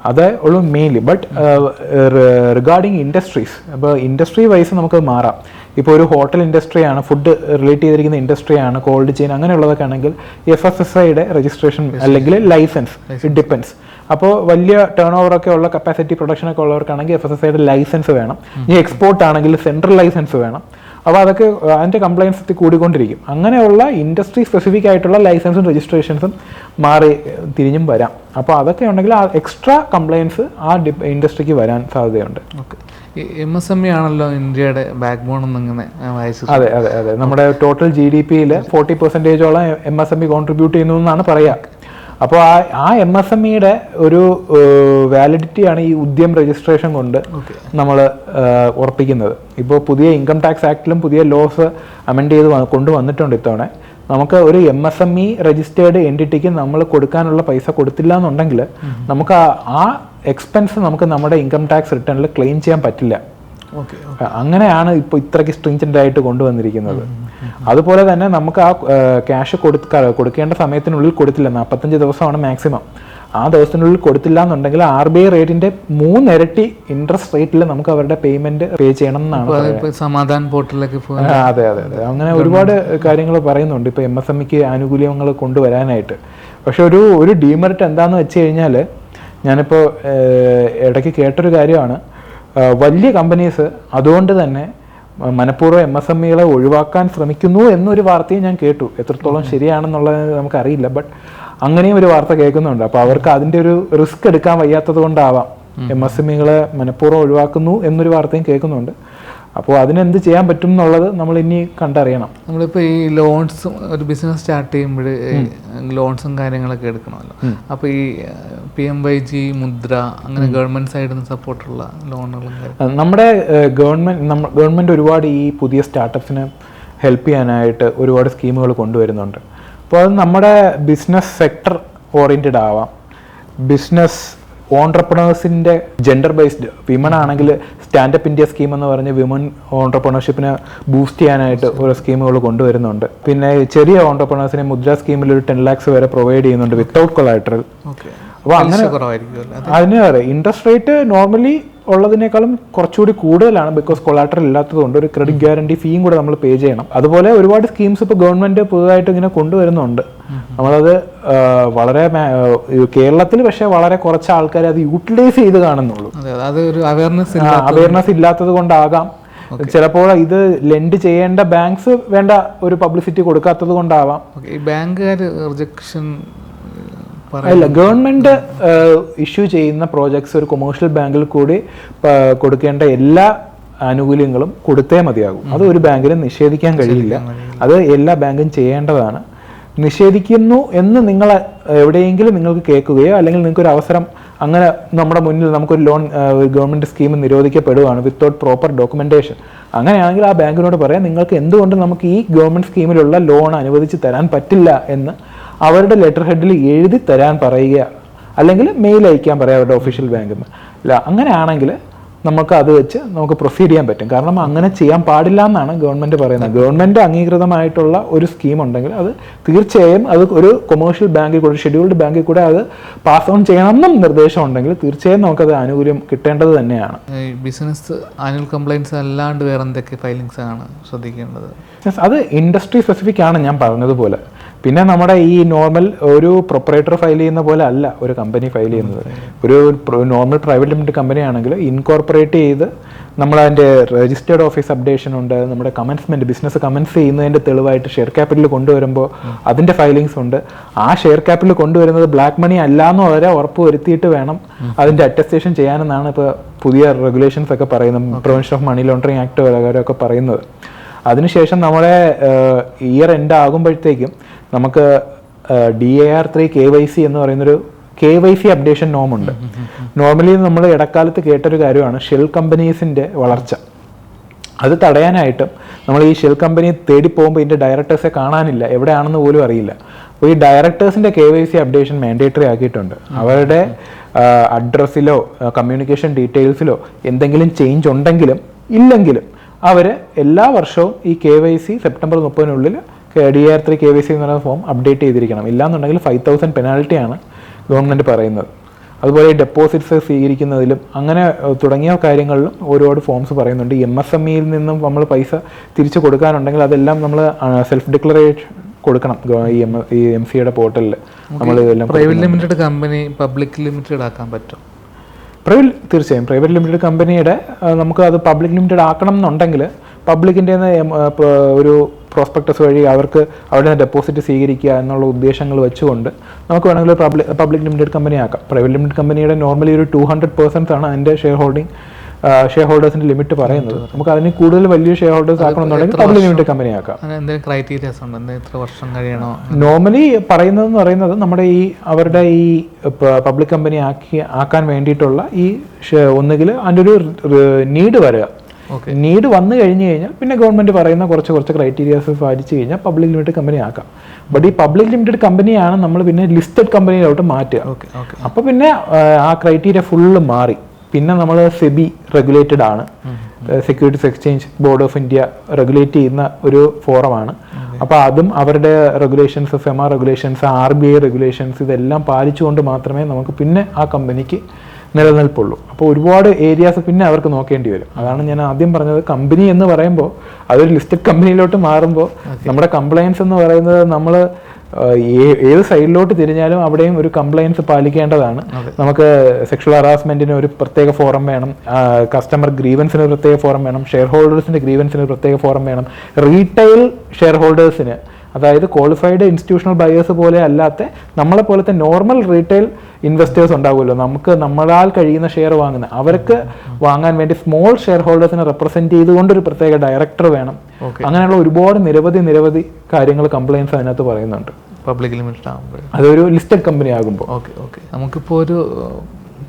അതേ ഉള്ളൂ മെയിൻലി. ബട്ട് റിഗാർഡിങ് ഇൻഡസ്ട്രീസ്, അപ്പോൾ ഇൻഡസ്ട്രി വൈസ് നമുക്ക് മാറാം. ഇപ്പോൾ ഒരു ഹോട്ടൽ ഇൻഡസ്ട്രിയാണ്, ഫുഡ് റിലേറ്റ് ചെയ്തിരിക്കുന്ന ഇൻഡസ്ട്രിയാണ്, കോൾഡ് ചെയിൻ അങ്ങനെയുള്ളതൊക്കെ ആണെങ്കിൽ FSSAയുടെ രജിസ്ട്രേഷൻ അല്ലെങ്കിൽ ലൈസൻസ്, ഇറ്റ് ഡിപ്പെൻസ്. അപ്പോൾ വലിയ ടേൺ ഓവർ ഒക്കെ ഉള്ള കപ്പാസിറ്റി പ്രൊഡക്ഷൻ ഒക്കെ ഉള്ളവർക്കാണെങ്കിൽ FSSAയുടെ ലൈസൻസ് വേണം. ഈ എക്സ്പോർട്ട് ആണെങ്കിൽ സെൻട്രൽ ലൈസൻസ് വേണം. അപ്പോൾ അതൊക്കെ അതിൻ്റെ കംപ്ലയൻസ് കൂടിക്കൊണ്ടിരിക്കും. അങ്ങനെയുള്ള ഇൻഡസ്ട്രി സ്പെസിഫിക് ആയിട്ടുള്ള ലൈസൻസും രജിസ്ട്രേഷൻസും മാറി തിരിഞ്ഞും വരാം. അപ്പോൾ അതൊക്കെ ഉണ്ടെങ്കിൽ ആ എക്സ്ട്രാ കംപ്ലയൻസ് ആ ഇൻഡസ്ട്രിക്ക് വരാൻ സാധ്യതയുണ്ട്. ഓക്കെ, ഈ MSME ആണല്ലോ ഇന്ത്യയുടെ ബാക്ക് ബോൺ എന്നിങ്ങനെ വായിച്ചു. അതെ അതെ അതെ, നമ്മുടെ ടോട്ടൽ GDP-യിൽ 40% MSME കോൺട്രിബ്യൂട്ട് ചെയ്യുന്നു എന്നാണ് പറയുക. അപ്പോൾ ആ MSME-യുടെ ഒരു വാലിഡിറ്റിയാണ് ഈ ഉദ്യം രജിസ്ട്രേഷൻ കൊണ്ട് നമ്മൾ ഉറപ്പിക്കുന്നത്. ഇപ്പോൾ പുതിയ ഇൻകം ടാക്സ് ആക്ടിലും പുതിയ ലോസ് അമെൻഡ് ചെയ്ത് കൊണ്ടുവന്നിട്ടുണ്ട് ഇത്തവണ. നമുക്ക് ഒരു MSME രജിസ്റ്റേർഡ് എൻറ്റിറ്റിക്ക് നമ്മൾ കൊടുക്കാനുള്ള പൈസ കൊടുത്തില്ല എന്നുണ്ടെങ്കിൽ നമുക്ക് ആ എക്സ്പെൻസ് നമുക്ക് നമ്മുടെ ഇൻകം ടാക്സ് റിട്ടേണിൽ ക്ലെയിം ചെയ്യാൻ പറ്റില്ല. അങ്ങനെയാണ് ഇപ്പോൾ ഇത്രയ്ക്ക് സ്ട്രിഞ്ചൻ്റ് ആയിട്ട് കൊണ്ടുവന്നിരിക്കുന്നത്. അതുപോലെ തന്നെ നമുക്ക് ആ ക്യാഷ് കൊടുക്കേണ്ട സമയത്തിനുള്ളിൽ കൊടുത്തില്ല, 45 ദിവസമാണ് മാക്സിമം. ആ ദിവസത്തിനുള്ളിൽ കൊടുത്തില്ല എന്നുണ്ടെങ്കിൽ RBI റേറ്റിന്റെ 3 ഇരട്ടി ഇൻട്രസ്റ്റ് റേറ്റിൽ നമുക്ക് അവരുടെ പേയ്മെന്റ് പേ ചെയ്യണം എന്നാണ്. സമാധാൻ പോർട്ടലിലേക്ക് അതെ അതെ അതെ, അങ്ങനെ ഒരുപാട് കാര്യങ്ങൾ പറയുന്നുണ്ട് ഇപ്പോൾ MSMEക്ക് ആനുകൂല്യങ്ങൾ കൊണ്ടുവരാനായിട്ട്. പക്ഷെ ഒരു ഡീമെറിറ്റ് എന്താണെന്ന് വെച്ച് കഴിഞ്ഞാൽ, ഞാനിപ്പോൾ ഇടയ്ക്ക് കേട്ടൊരു കാര്യമാണ്, വലിയ കമ്പനീസ് അതുകൊണ്ട് തന്നെ മനഃപൂർവ്വം MSMEകളെ ഒഴിവാക്കാൻ ശ്രമിക്കുന്നു എന്നൊരു വാർത്തയും ഞാൻ കേട്ടു. എത്രത്തോളം ശരിയാണെന്നുള്ളത് നമുക്കറിയില്ല, ബട്ട് അങ്ങനെയും ഒരു വാർത്ത കേൾക്കുന്നുണ്ട്. അപ്പോൾ അവർക്ക് അതിൻ്റെ ഒരു റിസ്ക് എടുക്കാൻ വയ്യാത്തത് കൊണ്ടാവാം MSMEകളെ മനഃപൂർവ്വം ഒഴിവാക്കുന്നു എന്നൊരു വാർത്തയും കേൾക്കുന്നുണ്ട്. അപ്പോൾ അതിനെന്ത് ചെയ്യാൻ പറ്റും എന്നുള്ളത് നമ്മൾ ഇനി കണ്ടറിയണം. നമ്മളിപ്പോൾ ഈ ലോൺസും ഒരു ബിസിനസ് സ്റ്റാർട്ട് ചെയ്യുമ്പോൾ ലോൺസും കാര്യങ്ങളൊക്കെ എടുക്കണമല്ലോ. അപ്പോൾ ഈ PMYG, മുദ്ര, അങ്ങനെ ഗവൺമെൻറ് സൈഡിൽ നിന്ന് സപ്പോർട്ടുള്ള ലോണുകളും നമ്മുടെ ഗവൺമെൻറ് ഒരുപാട് ഈ പുതിയ സ്റ്റാർട്ടപ്സിനെ ഹെൽപ്പ് ചെയ്യാനായിട്ട് ഒരുപാട് സ്കീമുകൾ കൊണ്ടുവരുന്നുണ്ട്. അപ്പോൾ അത് നമ്മുടെ ബിസിനസ് സെക്ടർ ഓറിയൻറ്റഡ് ആവാം. ബിസിനസ് ഓൺട്രപ്രണേഴ്സിൻ്റെ ജെൻഡർ ബേസ്ഡ്, വിമൺ ആണെങ്കിൽ സ്റ്റാൻഡപ്പ് ഇന്ത്യ സ്കീം എന്ന് പറഞ്ഞ് വിമൺ ഓൺട്രപ്രണർഷിപ്പിനെ ബൂസ്റ്റ് ചെയ്യാനായിട്ട് ഓരോ സ്കീമുകൾ കൊണ്ടുവരുന്നുണ്ട്. പിന്നെ ചെറിയ ഓൺട്രപ്രണേഴ്സിനെ മുദ്ര സ്കീമിൽ ഒരു 10 lakhs വരെ പ്രൊവൈഡ് ചെയ്യുന്നുണ്ട് വിത്തൗട്ട് കൊളാറ്ററൽ. അപ്പോൾ അങ്ങനെ അതിന് ഇൻട്രസ്റ്റ് റേറ്റ് നോർമലി ഉള്ളതിനേക്കാളും കുറച്ചുകൂടി കൂടുതലാണ്, ബിക്കോസ് കൊളാറ്ററൽ ഇല്ലാത്തതുകൊണ്ട് ഒരു ക്രെഡിറ്റ് ഗ്യാരണ്ടി ഫീയും കൂടെ നമ്മൾ പേ ചെയ്യണം. അതുപോലെ ഒരുപാട് സ്കീംസ് ഇപ്പോൾ ഗവൺമെന്റ് പുതുതായിട്ട് ഇങ്ങനെ കൊണ്ടുവരുന്നുണ്ട്. നമ്മളത് വളരെ കേരളത്തിൽ പക്ഷേ വളരെ കുറച്ച് ആൾക്കാർ അത് യൂട്ടിലൈസ് ചെയ്ത് കാണുന്നുള്ളൂ. അവയർനെസ് ഇല്ലാത്തത് കൊണ്ടാകാം, ചിലപ്പോൾ ഇത് ലെൻഡ് ചെയ്യേണ്ട ബാങ്ക്സ് വേണ്ട ഒരു പബ്ലിസിറ്റി കൊടുക്കാത്തത് കൊണ്ടാവാം. അല്ല, ഗവൺമെന്റ് ഇഷ്യൂ ചെയ്യുന്ന പ്രോജക്ട്സ് ഒരു കൊമേഴ്ഷ്യൽ ബാങ്കിൽ കൂടി കൊടുക്കേണ്ട എല്ലാ ആനുകൂല്യങ്ങളും കൊടുത്തേ മതിയാകും. അത് ഒരു ബാങ്കിലും നിഷേധിക്കാൻ കഴിയില്ല. അത് എല്ലാ ബാങ്കും ചെയ്യേണ്ടതാണ്. നിഷേധിക്കുന്നു എന്ന് നിങ്ങൾ എവിടെയെങ്കിലും നിങ്ങൾക്ക് കേൾക്കുകയോ അല്ലെങ്കിൽ നിങ്ങൾക്കൊരു അവസരം അങ്ങനെ നമ്മുടെ മുന്നിൽ നമുക്കൊരു ലോൺ ഗവൺമെൻറ് സ്കീം നിരോധിക്കപ്പെടുകയാണ് വിത്തൗട്ട് പ്രോപ്പർ ഡോക്യുമെൻറ്റേഷൻ, അങ്ങനെയാണെങ്കിൽ ആ ബാങ്കിനോട് പറയാം നിങ്ങൾക്ക് എന്തുകൊണ്ട് നമുക്ക് ഈ ഗവൺമെൻറ് സ്കീമിലുള്ള ലോൺ അനുവദിച്ച് തരാൻ പറ്റില്ല എന്ന് അവരുടെ ലെറ്റർ ഹെഡിൽ എഴുതി തരാൻ പറയുക, അല്ലെങ്കിൽ മെയിൽ അയക്കാൻ പറയുക അവരുടെ ഒഫീഷ്യൽ ബാങ്കിൽ നിന്ന്. അല്ല, അങ്ങനെയാണെങ്കിൽ നമുക്ക് അത് വെച്ച് നമുക്ക് പ്രൊസീഡ് ചെയ്യാൻ പറ്റും. കാരണം അങ്ങനെ ചെയ്യാൻ പാടില്ല എന്നാണ് ഗവൺമെൻറ് പറയുന്നത്. ഗവൺമെൻറ് അംഗീകൃതമായിട്ടുള്ള ഒരു സ്കീം ഉണ്ടെങ്കിൽ അത് തീർച്ചയായും അത് ഒരു കൊമേഴ്ഷ്യൽ ബാങ്കിൽ കൂടെ ഷെഡ്യൂൾഡ് ബാങ്കിൽ കൂടെ അത് പാസ് ഓൺ ചെയ്യണമെന്നും നിർദ്ദേശം ഉണ്ടെങ്കിൽ തീർച്ചയായും നമുക്കത് ആനുകൂല്യം കിട്ടേണ്ടത് തന്നെയാണ്. ബിസിനസ് ആനുവൽ കംപ്ലൈൻസ് അല്ലാണ്ട് വേറെ എന്തൊക്കെ ഫയലിങ്സ് ആണ് ശ്രദ്ധിക്കേണ്ടത്? അത് ഇൻഡസ്ട്രി സ്പെസിഫിക് ആണ് ഞാൻ പറഞ്ഞതുപോലെ. പിന്നെ നമ്മുടെ ഈ നോർമൽ ഒരു പ്രൊപ്പറേറ്റർ ഫയൽ ചെയ്യുന്ന പോലെ അല്ല ഒരു കമ്പനി ഫയൽ ചെയ്യുന്നത്. ഒരു നോർമൽ പ്രൈവറ്റ് ലിമിറ്റഡ് കമ്പനി ആണെങ്കിൽ ഇൻകോർപ്പറേറ്റ് ചെയ്ത് നമ്മളതിൻ്റെ രജിസ്റ്റേർഡ് ഓഫീസ് അപ്ഡേഷൻ ഉണ്ട്, നമ്മുടെ കമൻസ്മെൻറ്റ് ബിസിനസ് കമൻസ് ചെയ്യുന്നതിൻ്റെ തെളിവായിട്ട് ഷെയർ ക്യാപിറ്റൽ കൊണ്ടുവരുമ്പോൾ അതിൻ്റെ ഫയലിങ്സ് ഉണ്ട്. ആ ഷെയർ ക്യാപിറ്റൽ കൊണ്ടുവരുന്നത് ബ്ലാക്ക് മണി അല്ലാന്ന് വരെ ഉറപ്പ് വരുത്തിയിട്ട് വേണം അതിൻ്റെ അറ്റസ്റ്റേഷൻ ചെയ്യാനെന്നാണ് ഇപ്പോൾ പുതിയ റെഗുലേഷൻസ് ഒക്കെ പറയുന്നത്, prevention of money laundering act വരെയൊക്കെ പറയുന്നത്. അതിനുശേഷം നമ്മുടെ ഇയർ എൻഡ് ആകുമ്പോഴത്തേക്കും നമുക്ക് DAR3 KYC എന്ന് പറയുന്നൊരു KYC അപ്ഡേഷൻ നോമുണ്ട്. നോർമലി നമ്മൾ ഇടക്കാലത്ത് കേട്ടൊരു കാര്യമാണ് ഷെൽ കമ്പനീസിൻ്റെ വളർച്ച. അത് തടയാനായിട്ടും നമ്മൾ ഈ ഷെൽ കമ്പനി തേടി പോകുമ്പോൾ ഇതിൻ്റെ ഡയറക്ടേഴ്സെ കാണാനില്ല, എവിടെയാണെന്ന് പോലും അറിയില്ല. അപ്പോൾ ഈ ഡയറക്ടേഴ്സിൻ്റെ KYC അപ്ഡേഷൻ മാൻഡേറ്ററി ആക്കിയിട്ടുണ്ട്. അവരുടെ അഡ്രസ്സിലോ കമ്മ്യൂണിക്കേഷൻ ഡീറ്റെയിൽസിലോ എന്തെങ്കിലും ചേഞ്ച് ഉണ്ടെങ്കിലും ഇല്ലെങ്കിലും അവർ എല്ലാ വർഷവും ഈ KYC സെപ്റ്റംബർ 30-നുള്ളിൽ DAR3 KYC എന്ന് പറയുന്ന ഫോം അപ്ഡേറ്റ് ചെയ്തിരിക്കണം. ഇല്ലാന്നുണ്ടെങ്കിൽ 5,000 പെനാൽറ്റിയാണ് ഗവൺമെൻറ് പറയുന്നത്. അതുപോലെ ഈ ഡെപ്പോസിറ്റ്സ് സ്വീകരിക്കുന്നതിലും അങ്ങനെ തുടങ്ങിയ കാര്യങ്ങളിലും ഒരുപാട് ഫോംസ് പറയുന്നുണ്ട്. MSMEയിൽ നിന്നും നമ്മൾ പൈസ തിരിച്ചു കൊടുക്കാനുണ്ടെങ്കിൽ അതെല്ലാം നമ്മൾ സെൽഫ് ഡിക്ലറേഷൻ കൊടുക്കണം ഈ MCയുടെ പോർട്ടലിൽ. നമ്മൾ ഇതെല്ലാം private limited company public limited ആക്കാൻ പറ്റും? തീർച്ചയായും പ്രൈവറ്റ് ലിമിറ്റഡ് കമ്പനിയുടെ നമുക്ക് അത് പബ്ലിക് ലിമിറ്റഡ് ആക്കണം എന്നുണ്ടെങ്കിൽ പബ്ലിക്കിൻ്റെ ഒരു പ്രോസ്പെക്ടസ് വഴി അവർക്ക് അവിടെ നിന്ന് ഡെപ്പോസിറ്റ് സ്വീകരിക്കുക എന്നുള്ള ഉദ്ദേശങ്ങൾ വെച്ചുകൊണ്ട് നമുക്ക് വേണമെങ്കിൽ പബ്ലിക് ലിമിറ്റഡ് കമ്പനി ആക്കാം. പ്രൈവറ്റ് ലിമിറ്റഡ് കമ്പനിയുടെ നോർമലി ഒരു 200% ആണ് അതിൻ്റെ ഷെയർ ഹോൾഡേഴ്സിന്റെ ലിമിറ്റ് പറയുന്നത്. നമുക്ക് അതിന് കൂടുതൽ വലിയ ഷെയർ ഹോൾഡേഴ്സ് ആക്കണമെന്നുണ്ടെങ്കിൽ പബ്ലിക് ലിമിറ്റഡ് കമ്പനി ആക്കാം. നോർമലി പറയുന്നത് നമ്മുടെ ഈ അവരുടെ ഈ പബ്ലിക് കമ്പനി ആക്കാൻ വേണ്ടിയിട്ടുള്ള ഈ ഒന്നുകിൽ അതിൻ്റെ ഒരു നീഡ് വരിക. നീഡ് വന്നു കഴിഞ്ഞു കഴിഞ്ഞാൽ പിന്നെ ഗവൺമെന്റ് പറയുന്ന കുറച്ച് ക്രൈറ്റീരിയാസ് പാലിച്ചു കഴിഞ്ഞാൽ പബ്ലിക് ലിമിറ്റഡ് കമ്പനി ആക്കാം. ബട്ട് ഈ പബ്ലിക് ലിമിറ്റഡ് കമ്പനിയാണ് നമ്മൾ പിന്നെ ലിസ്റ്റഡ് കമ്പനിയിലോട്ട് മാറ്റുക. അപ്പോൾ പിന്നെ ആ ക്രൈറ്റീരിയ ഫുള്ള് മാറി. പിന്നെ നമ്മൾ സെബി റെഗുലേറ്റഡ് ആണ്, securities exchange board of India regulate ചെയ്യുന്ന ഒരു ഫോറമാണ്. അപ്പോൾ അതും അവരുടെ regulations, FEMA regulations, RBI regulations ഇതെല്ലാം പാലിച്ചുകൊണ്ട് മാത്രമേ നമുക്ക് പിന്നെ ആ കമ്പനിക്ക് നിലനിൽപ്പുള്ളൂ. അപ്പോൾ ഒരുപാട് ഏരിയാസ് പിന്നെ അവർക്ക് നോക്കേണ്ടി വരും. അതാണ് ഞാൻ ആദ്യം പറഞ്ഞത്, കമ്പനി എന്ന് പറയുമ്പോൾ അതൊരു ലിസ്റ്റഡ് കമ്പനിയിലോട്ട് മാറുമ്പോൾ നമ്മുടെ കംപ്ലയൻസ് എന്ന് പറയുന്നത് നമ്മൾ ഏത് സൈഡിലോട്ട് തിരിഞ്ഞാലും അവിടെയും ഒരു കംപ്ലയൻസ് പാലിക്കേണ്ടതാണ്. നമുക്ക് സെക്ഷൽ ഹറാസ്മെന്റിന് ഒരു പ്രത്യേക ഫോറം വേണം, കസ്റ്റമർ ഗ്രീവൻസിന് ഒരു പ്രത്യേക ഫോറം വേണം, ഷെയർ ഹോൾഡേഴ്സിന്റെ ഗ്രീവൻസിന് ഒരു പ്രത്യേക ഫോറം വേണം, റീറ്റെയിൽ ഷെയർ ഹോൾഡേഴ്സിന്, അതായത് ക്വാളിഫൈഡ് ഇൻസ്റ്റിറ്റ്യൂഷണൽ ബയേഴ്സ് പോലെ അല്ലാത്ത നമ്മളെ പോലത്തെ നോർമൽ റീറ്റെയിൽ ഇൻവെസ്റ്റേഴ്സ് ഉണ്ടാവുമല്ലോ, നമുക്ക് നമ്മളാൽ കഴിയുന്ന ഷെയർ വാങ്ങുന്ന അവർക്ക് വാങ്ങാൻ വേണ്ടി സ്മോൾ ഷെയർ ഹോൾഡേഴ്സിനെ റെപ്രസെന്റ് ചെയ്തുകൊണ്ട് ഒരു പ്രത്യേക ഡയറക്ടർ വേണം. അങ്ങനെയുള്ള ഒരുപാട് നിരവധി കാര്യങ്ങൾ കംപ്ലയിൻസ് അതിനകത്ത് പറയുന്നുണ്ട്. പബ്ലിക് ലിമിറ്റഡ് ആകുമ്പോൾ അതൊരു ലിസ്റ്റഡ് കമ്പനി ആകുമ്പോൾ നമുക്കിപ്പോൾ ഒരു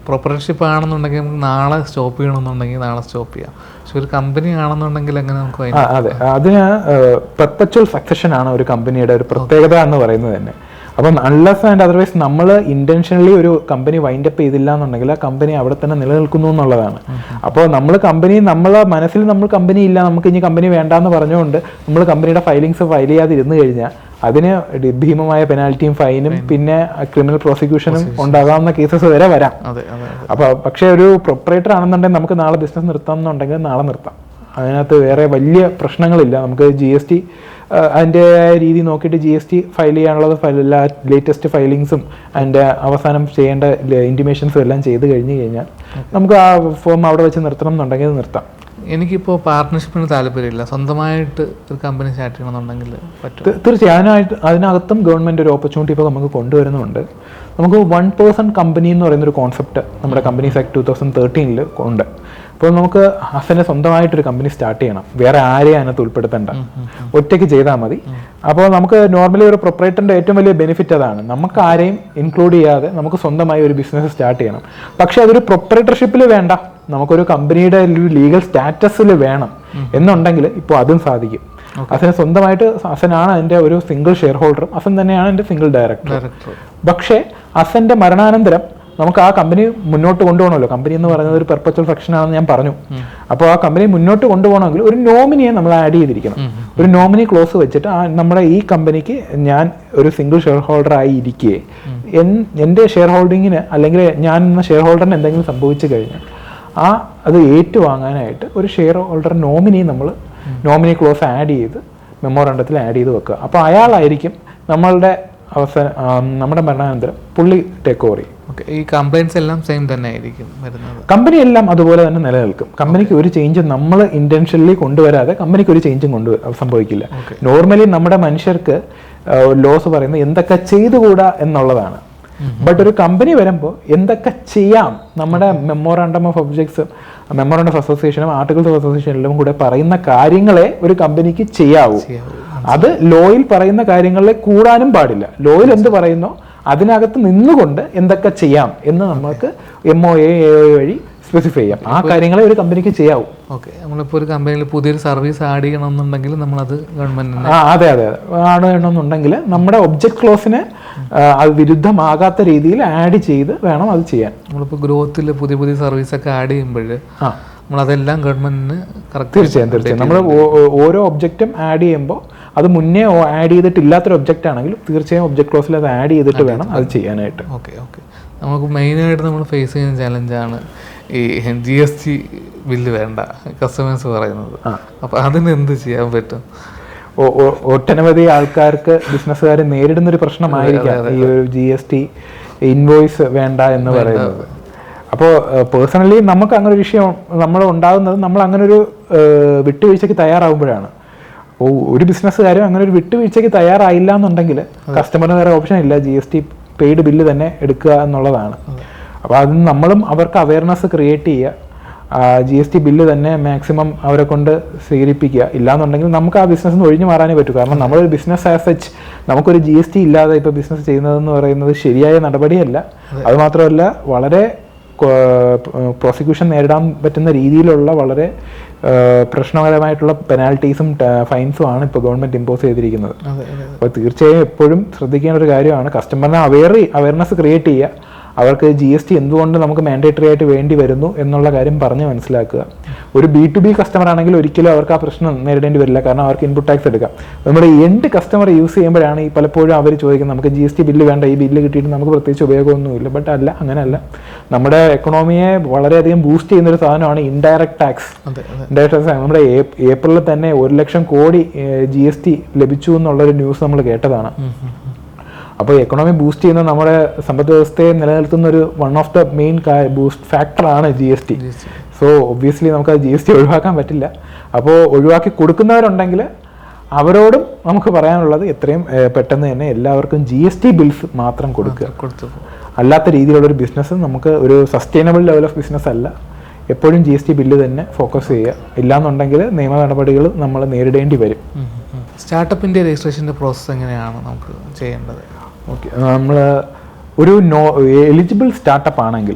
പ്രൊപ്പറേറ്റർഷിപ്പ് ആണെന്നുണ്ടെങ്കിൽ നമുക്ക് നാളെ സ്റ്റോപ്പ് ചെയ്യണമെന്നുണ്ടെങ്കിൽ നാളെ സ്റ്റോപ്പ് ചെയ്യാം. പക്ഷെ ഒരു കമ്പനി ആണെന്നുണ്ടെങ്കിൽ എങ്ങനെ നമുക്ക് അതെ, അതിന് പെർപ്പച്വൽ സക്സഷൻ ആണ് ഒരു കമ്പനിയുടെ ഒരു പ്രത്യേകത എന്ന് പറയുന്നത് തന്നെ. അപ്പം അൺലെസ് ആൻഡ് അതർവൈസ് നമ്മൾ ഇന്റൻഷനലി ഒരു കമ്പനി വൈൻഡപ്പ് ചെയ്തില്ല എന്നുണ്ടെങ്കിൽ ആ കമ്പനി അവിടെ തന്നെ നിലനിൽക്കുന്നു എന്നുള്ളതാണ്. അപ്പോൾ നമ്മളെ മനസ്സിൽ നമ്മൾ കമ്പനി ഇല്ല, നമുക്ക് ഇനി കമ്പനി വേണ്ടാന്ന് പറഞ്ഞുകൊണ്ട് നമ്മൾ കമ്പനിയുടെ ഫയലിങ്സ് ഫയൽ ചെയ്യാതിരുന്നു കഴിഞ്ഞാൽ അതിന് ഭീമമായ പെനാൽറ്റിയും ഫൈനും പിന്നെ ക്രിമിനൽ പ്രോസിക്യൂഷനും ഉണ്ടാകാവുന്ന കേസസ് വരെ വരാം. അപ്പോൾ പക്ഷേ ഒരു പ്രൊപ്പറേറ്റർ ആണെന്നുണ്ടെങ്കിൽ നമുക്ക് നാളെ ബിസിനസ് നിർത്താം എന്നുണ്ടെങ്കിൽ നാളെ നിർത്താം. അതിനകത്ത് വേറെ വലിയ പ്രശ്നങ്ങളില്ല. നമുക്ക് GST അതിൻ്റെ രീതി നോക്കിയിട്ട് GST ഫയൽ ചെയ്യാനുള്ളത് എല്ലാ ലേറ്റസ്റ്റ് ഫയലിങ്സും അതിൻ്റെ അവസാനം ചെയ്യേണ്ട ഇൻറ്റിമേഷൻസും എല്ലാം ചെയ്ത് കഴിഞ്ഞ് കഴിഞ്ഞാൽ നമുക്ക് ആ ഫോം അവിടെ വെച്ച് നിർത്തണം എന്നുണ്ടെങ്കിൽ അത് നിർത്താം. എനിക്കിപ്പോൾ പാർട്ട്ണർഷിപ്പിന് താല്പര്യമില്ല, സ്വന്തമായിട്ട് ഒരു കമ്പനി സ്റ്റാർട്ട് ചെയ്യണമെന്നുണ്ടെങ്കിൽ പറ്റും. തീർച്ചയായും അതിനകത്തും ഗവൺമെൻറ് ഒരു ഓപ്പർച്യൂണിറ്റി ഇപ്പോൾ നമുക്ക് കൊണ്ടുവരുന്നുണ്ട്. നമുക്ക് 1% കമ്പനി എന്ന് പറയുന്നൊരു കോൺസെപ്റ്റ് നമ്മുടെ കമ്പനീസ് ആക്ട് 2013 ഉണ്ട്. അപ്പോൾ നമുക്ക് ഹസനെ സ്വന്തമായിട്ടൊരു കമ്പനി സ്റ്റാർട്ട് ചെയ്യണം, വേറെ ആരെയും അതിനകത്ത് ഉൾപ്പെടുത്തേണ്ട, ഒറ്റയ്ക്ക് ചെയ്താൽ മതി. അപ്പോൾ നമുക്ക് നോർമലി ഒരു പ്രൊപ്പറേറ്ററിൻ്റെ ഏറ്റവും വലിയ ബെനിഫിറ്റ് അതാണ്, നമുക്ക് ആരെയും ഇൻക്ലൂഡ് ചെയ്യാതെ നമുക്ക് സ്വന്തമായി ഒരു ബിസിനസ് സ്റ്റാർട്ട് ചെയ്യണം. പക്ഷെ അതൊരു പ്രൊപ്പറേറ്റർഷിപ്പിൽ വേണ്ട, നമുക്കൊരു കമ്പനിയുടെ ഒരു ലീഗൽ സ്റ്റാറ്റസിൽ വേണം എന്നുണ്ടെങ്കിൽ ഇപ്പോൾ അതും സാധിക്കും. ഹസന് സ്വന്തമായിട്ട് ഹസനാണ് അതിൻ്റെ ഒരു സിംഗിൾ ഷെയർ ഹോൾഡറും ഹസൻ തന്നെയാണ് എൻ്റെ സിംഗിൾ ഡയറക്ടർ. പക്ഷേ ഹസന്റെ മരണാനന്തരം നമുക്ക് ആ കമ്പനി മുന്നോട്ട് കൊണ്ടുപോകണമല്ലോ. കമ്പനി എന്ന് പറയുന്നത് ഒരു പെർപ്പച്വൽ ഫംഗ്ഷൻ ആണെന്ന് ഞാൻ പറഞ്ഞു. അപ്പോൾ ആ കമ്പനി മുന്നോട്ട് കൊണ്ടുപോകണമെങ്കിൽ ഒരു നോമിനിയെ നമ്മൾ ആഡ് ചെയ്തിരിക്കണം. ഒരു നോമിനി ക്ലോസ് വെച്ചിട്ട് നമ്മുടെ ഈ കമ്പനിക്ക് ഞാൻ ഒരു സിംഗിൾ ഷെയർ ഹോൾഡർ ആയി ഇരിക്കുകയെ എൻ്റെ ഷെയർ ഹോൾഡിങ്ങിന് അല്ലെങ്കിൽ ഞാൻ എന്ന ഷെയർ ഹോൾഡറിന് എന്തെങ്കിലും സംഭവിച്ചു കഴിഞ്ഞാൽ അത് ഏറ്റുവാങ്ങാനായിട്ട് ഒരു share holder nominee close add ചെയ്ത് മെമ്മോറാണ്ടത്തിൽ ആഡ് ചെയ്ത് വെക്കുക. അപ്പോൾ അയാളായിരിക്കും നമ്മുടെ മരണാനന്തരം പുള്ളി ടേക്ക് ഓവർ ചെയ്യും. ഈ കമ്പനീസ് എല്ലാം സെയിം തന്നെ ആയിരിക്കും വരുന്നത്. കമ്പനി എല്ലാം അതുപോലെ തന്നെ നിലനിൽക്കും. കമ്പനിക്ക് ഒരു ചേഞ്ചും നമ്മൾ ഇന്റൻഷനലി കൊണ്ടുവരാതെ കമ്പനിക്ക് ഒരു ചേഞ്ചും സംഭവിക്കില്ല. നോർമലി നമ്മുടെ മനുഷ്യർക്ക് ലോസ് പറയുന്നത് എന്തൊക്കെ ചെയ്തുകൂടാ എന്നുള്ളതാണ്. ബട്ട് ഒരു കമ്പനി വരുമ്പോൾ എന്തൊക്കെ ചെയ്യാം, നമ്മുടെ മെമ്മോറാണ്ടം ഓഫ് ഒബ്ജക്ട്സും മെമ്മോറാണ്ടം ഓഫ് അസോസിയേഷനും ആർട്ടിക്കിൾസ് ഓഫ് അസോസിയേഷനിലും കൂടെ പറയുന്ന കാര്യങ്ങളെ ഒരു കമ്പനിക്ക് ചെയ്യാവൂ. അത് ലോയിൽ പറയുന്ന കാര്യങ്ങളിലെ കൂടാനും പാടില്ല. ലോയിൽ എന്ത് പറയുന്നോ അതിനകത്ത് നിന്നുകൊണ്ട് എന്തൊക്കെ ചെയ്യാം എന്ന് നമുക്ക് MOA AOA വഴി സ്പെസിഫൈ ചെയ്യാം. ആ കാര്യങ്ങളെ ഒരു കമ്പനിക്ക് ചെയ്യാവൂ. ഓക്കെ, നമ്മളിപ്പോൾ ഒരു കമ്പനിയിൽ പുതിയൊരു സർവീസ് ആഡ് ചെയ്യണമെന്നുണ്ടെങ്കിൽ നമ്മളത് ഗവൺമെന്റിന് അതെ ആഡ് ചെയ്യണമെന്നുണ്ടെങ്കിൽ നമ്മുടെ ഒബ്ജക്ട് ക്ലോസിന് അത് വിരുദ്ധമാകാത്ത രീതിയിൽ ആഡ് ചെയ്ത് വേണം അത് ചെയ്യാൻ. നമ്മളിപ്പോൾ ഗ്രോത്തിൽ പുതിയ സർവീസൊക്കെ ആഡ് ചെയ്യുമ്പോൾ നമ്മളതെല്ലാം ഗവൺമെന്റിന് തീർച്ചയായും നമ്മൾ ഓരോ ഒബ്ജക്റ്റും ആഡ് ചെയ്യുമ്പോൾ അത് മുന്നേ ആഡ് ചെയ്തിട്ടില്ലാത്തൊരു ഒബ്ജക്റ്റ് ആണെങ്കിൽ തീർച്ചയായും ഒബ്ജക്ട് ക്ലോസിൽ അത് ആഡ് ചെയ്തിട്ട് വേണം അത് ചെയ്യാനായിട്ട്. ഓക്കെ നമുക്ക് മെയിനായിട്ട് നമ്മൾ ഫേസ് ചെയ്യുന്ന ചലഞ്ചാണ് ഈ GST ബില്ല് വേണ്ട കസ്റ്റമേഴ്സ് പറയുന്നത്. അപ്പോൾ അതിന് എന്ത് ചെയ്യാൻ പറ്റും? ഒട്ടനവധി ആൾക്കാർക്ക് ബിസിനസ്സുകാർ നേരിടുന്നൊരു പ്രശ്നമായിരിക്കാം ഈ ഒരു GST ഇൻവോയ്സ് വേണ്ട എന്ന് പറയുന്നത്. അപ്പോൾ പേഴ്സണലി നമുക്ക് അങ്ങനെ ഒരു വിഷയം നമ്മൾ ഉണ്ടാകുന്നത് നമ്മൾ അങ്ങനെ ഒരു വിട്ടുവീഴ്ചയ്ക്ക് തയ്യാറാകുമ്പോഴാണ്. അപ്പോൾ ഒരു ബിസിനസ്സുകാരും അങ്ങനെ ഒരു വിട്ടുവീഴ്ചയ്ക്ക് തയ്യാറായില്ല എന്നുണ്ടെങ്കിൽ കസ്റ്റമറിന് വേറെ ഓപ്ഷൻ ഇല്ല, GST പെയ്ഡ് ബില്ല് തന്നെ എടുക്കുക എന്നുള്ളതാണ്. അപ്പോൾ അതിന് നമ്മളും അവർക്ക് അവയർനെസ് ക്രിയേറ്റ് ചെയ്യുക, GST ബില്ല് തന്നെ മാക്സിമം അവരെ കൊണ്ട് സ്വീകരിപ്പിക്കുക. ഇല്ലാന്നുണ്ടെങ്കിൽ നമുക്ക് ആ ബിസിനസ്സിൽ നിന്ന് ഒഴിഞ്ഞു മാറാനേ പറ്റൂ. കാരണം നമ്മളൊരു ബിസിനസ് ആസ് സച്ച് നമുക്കൊരു GST ഇല്ലാതെ ഇപ്പോൾ ബിസിനസ് ചെയ്യുന്നതെന്ന് പറയുന്നത് ശരിയായ നടപടിയല്ല. അതുമാത്രമല്ല വളരെ പ്രോസിക്യൂഷൻ നേരിടാൻ പറ്റുന്ന രീതിയിലുള്ള വളരെ പ്രശ്നകരമായിട്ടുള്ള പെനാൽറ്റീസും ഫൈൻസും ആണ് ഇപ്പോൾ ഗവൺമെൻറ് ഇമ്പോസ് ചെയ്തിരിക്കുന്നത്. അപ്പോൾ തീർച്ചയായും എപ്പോഴും ശ്രദ്ധിക്കേണ്ട ഒരു കാര്യമാണ് കസ്റ്റമറിനെ അവയർനെസ് ക്രിയേറ്റ് ചെയ്യുക, അവർക്ക് GST എന്തുകൊണ്ട് നമുക്ക് മാൻഡേറ്ററി ആയിട്ട് വേണ്ടി വരുന്നു എന്നുള്ള കാര്യം പറഞ്ഞ് മനസ്സിലാക്കുക. ഒരു B2B കസ്റ്റമർ ആണെങ്കിൽ ഒരിക്കലും അവർക്ക് ആ പ്രശ്നം നേരിടേണ്ടി വരില്ല, കാരണം അവർക്ക് ഇൻപുട്ട് ടാക്സ് എടുക്കാം. നമ്മുടെ എൻഡ് കസ്റ്റമർ യൂസ് ചെയ്യുമ്പോഴാണ് ഈ പലപ്പോഴും അവർ ചോദിക്കുന്നത് നമുക്ക് GST ബില്ല് വേണ്ട, ഈ ബില്ല് കിട്ടിയിട്ട് നമുക്ക് പ്രത്യേകിച്ച് ഉപയോഗമൊന്നുമില്ല. ബട്ട് അല്ല, അങ്ങനെയല്ല. നമ്മുടെ എക്കണോമിയെ വളരെയധികം ബൂസ്റ്റ് ചെയ്യുന്നൊരു സാധനമാണ് ഇൻഡയറക്റ്റ് ടാക്സ്. ഇൻഡയറക്റ്റ് ടാക്സ് നമ്മുടെ ഏപ്രിലിൽ തന്നെ 1 ലക്ഷം കോടി GST ലഭിച്ചു എന്നുള്ളൊരു ന്യൂസ് നമ്മൾ കേട്ടതാണ്. അപ്പോൾ എക്കണോമി ബൂസ്റ്റ് ചെയ്യുന്ന നമ്മുടെ സമ്പദ് വ്യവസ്ഥയെ നിലനിർത്തുന്ന ഒരു one of the main boost ഫാക്ടറാണ് GST. സോ ഒബ്വിയസ്ലി നമുക്ക് ആ GST ഒഴിവാക്കാൻ പറ്റില്ല. അപ്പോൾ ഒഴിവാക്കി കൊടുക്കുന്നവരുണ്ടെങ്കിൽ അവരോടും നമുക്ക് പറയാനുള്ളത് എത്രയും പെട്ടെന്ന് തന്നെ എല്ലാവർക്കും GST ബിൽസ് മാത്രം കൊടുക്കുക. അല്ലാത്ത രീതിയിലുള്ളൊരു ബിസിനസ് നമുക്ക് ഒരു സസ്റ്റൈനബിൾ ലെവൽ ഓഫ് ബിസിനസ് അല്ല. എപ്പോഴും GST ബില്ല് തന്നെ ഫോക്കസ് ചെയ്യുക. ഇല്ലാന്നുണ്ടെങ്കിൽ നിയമ നടപടികൾ നമ്മൾ നേരിടേണ്ടി വരും. സ്റ്റാർട്ടപ്പിൻ്റെ രജിസ്ട്രേഷൻ്റെ പ്രോസസ്സ് എങ്ങനെയാണ് നമുക്ക് ചെയ്യേണ്ടത്? ഓക്കെ, നമ്മൾ ഒരു എലിജിബിൾ സ്റ്റാർട്ടപ്പ് ആണെങ്കിൽ,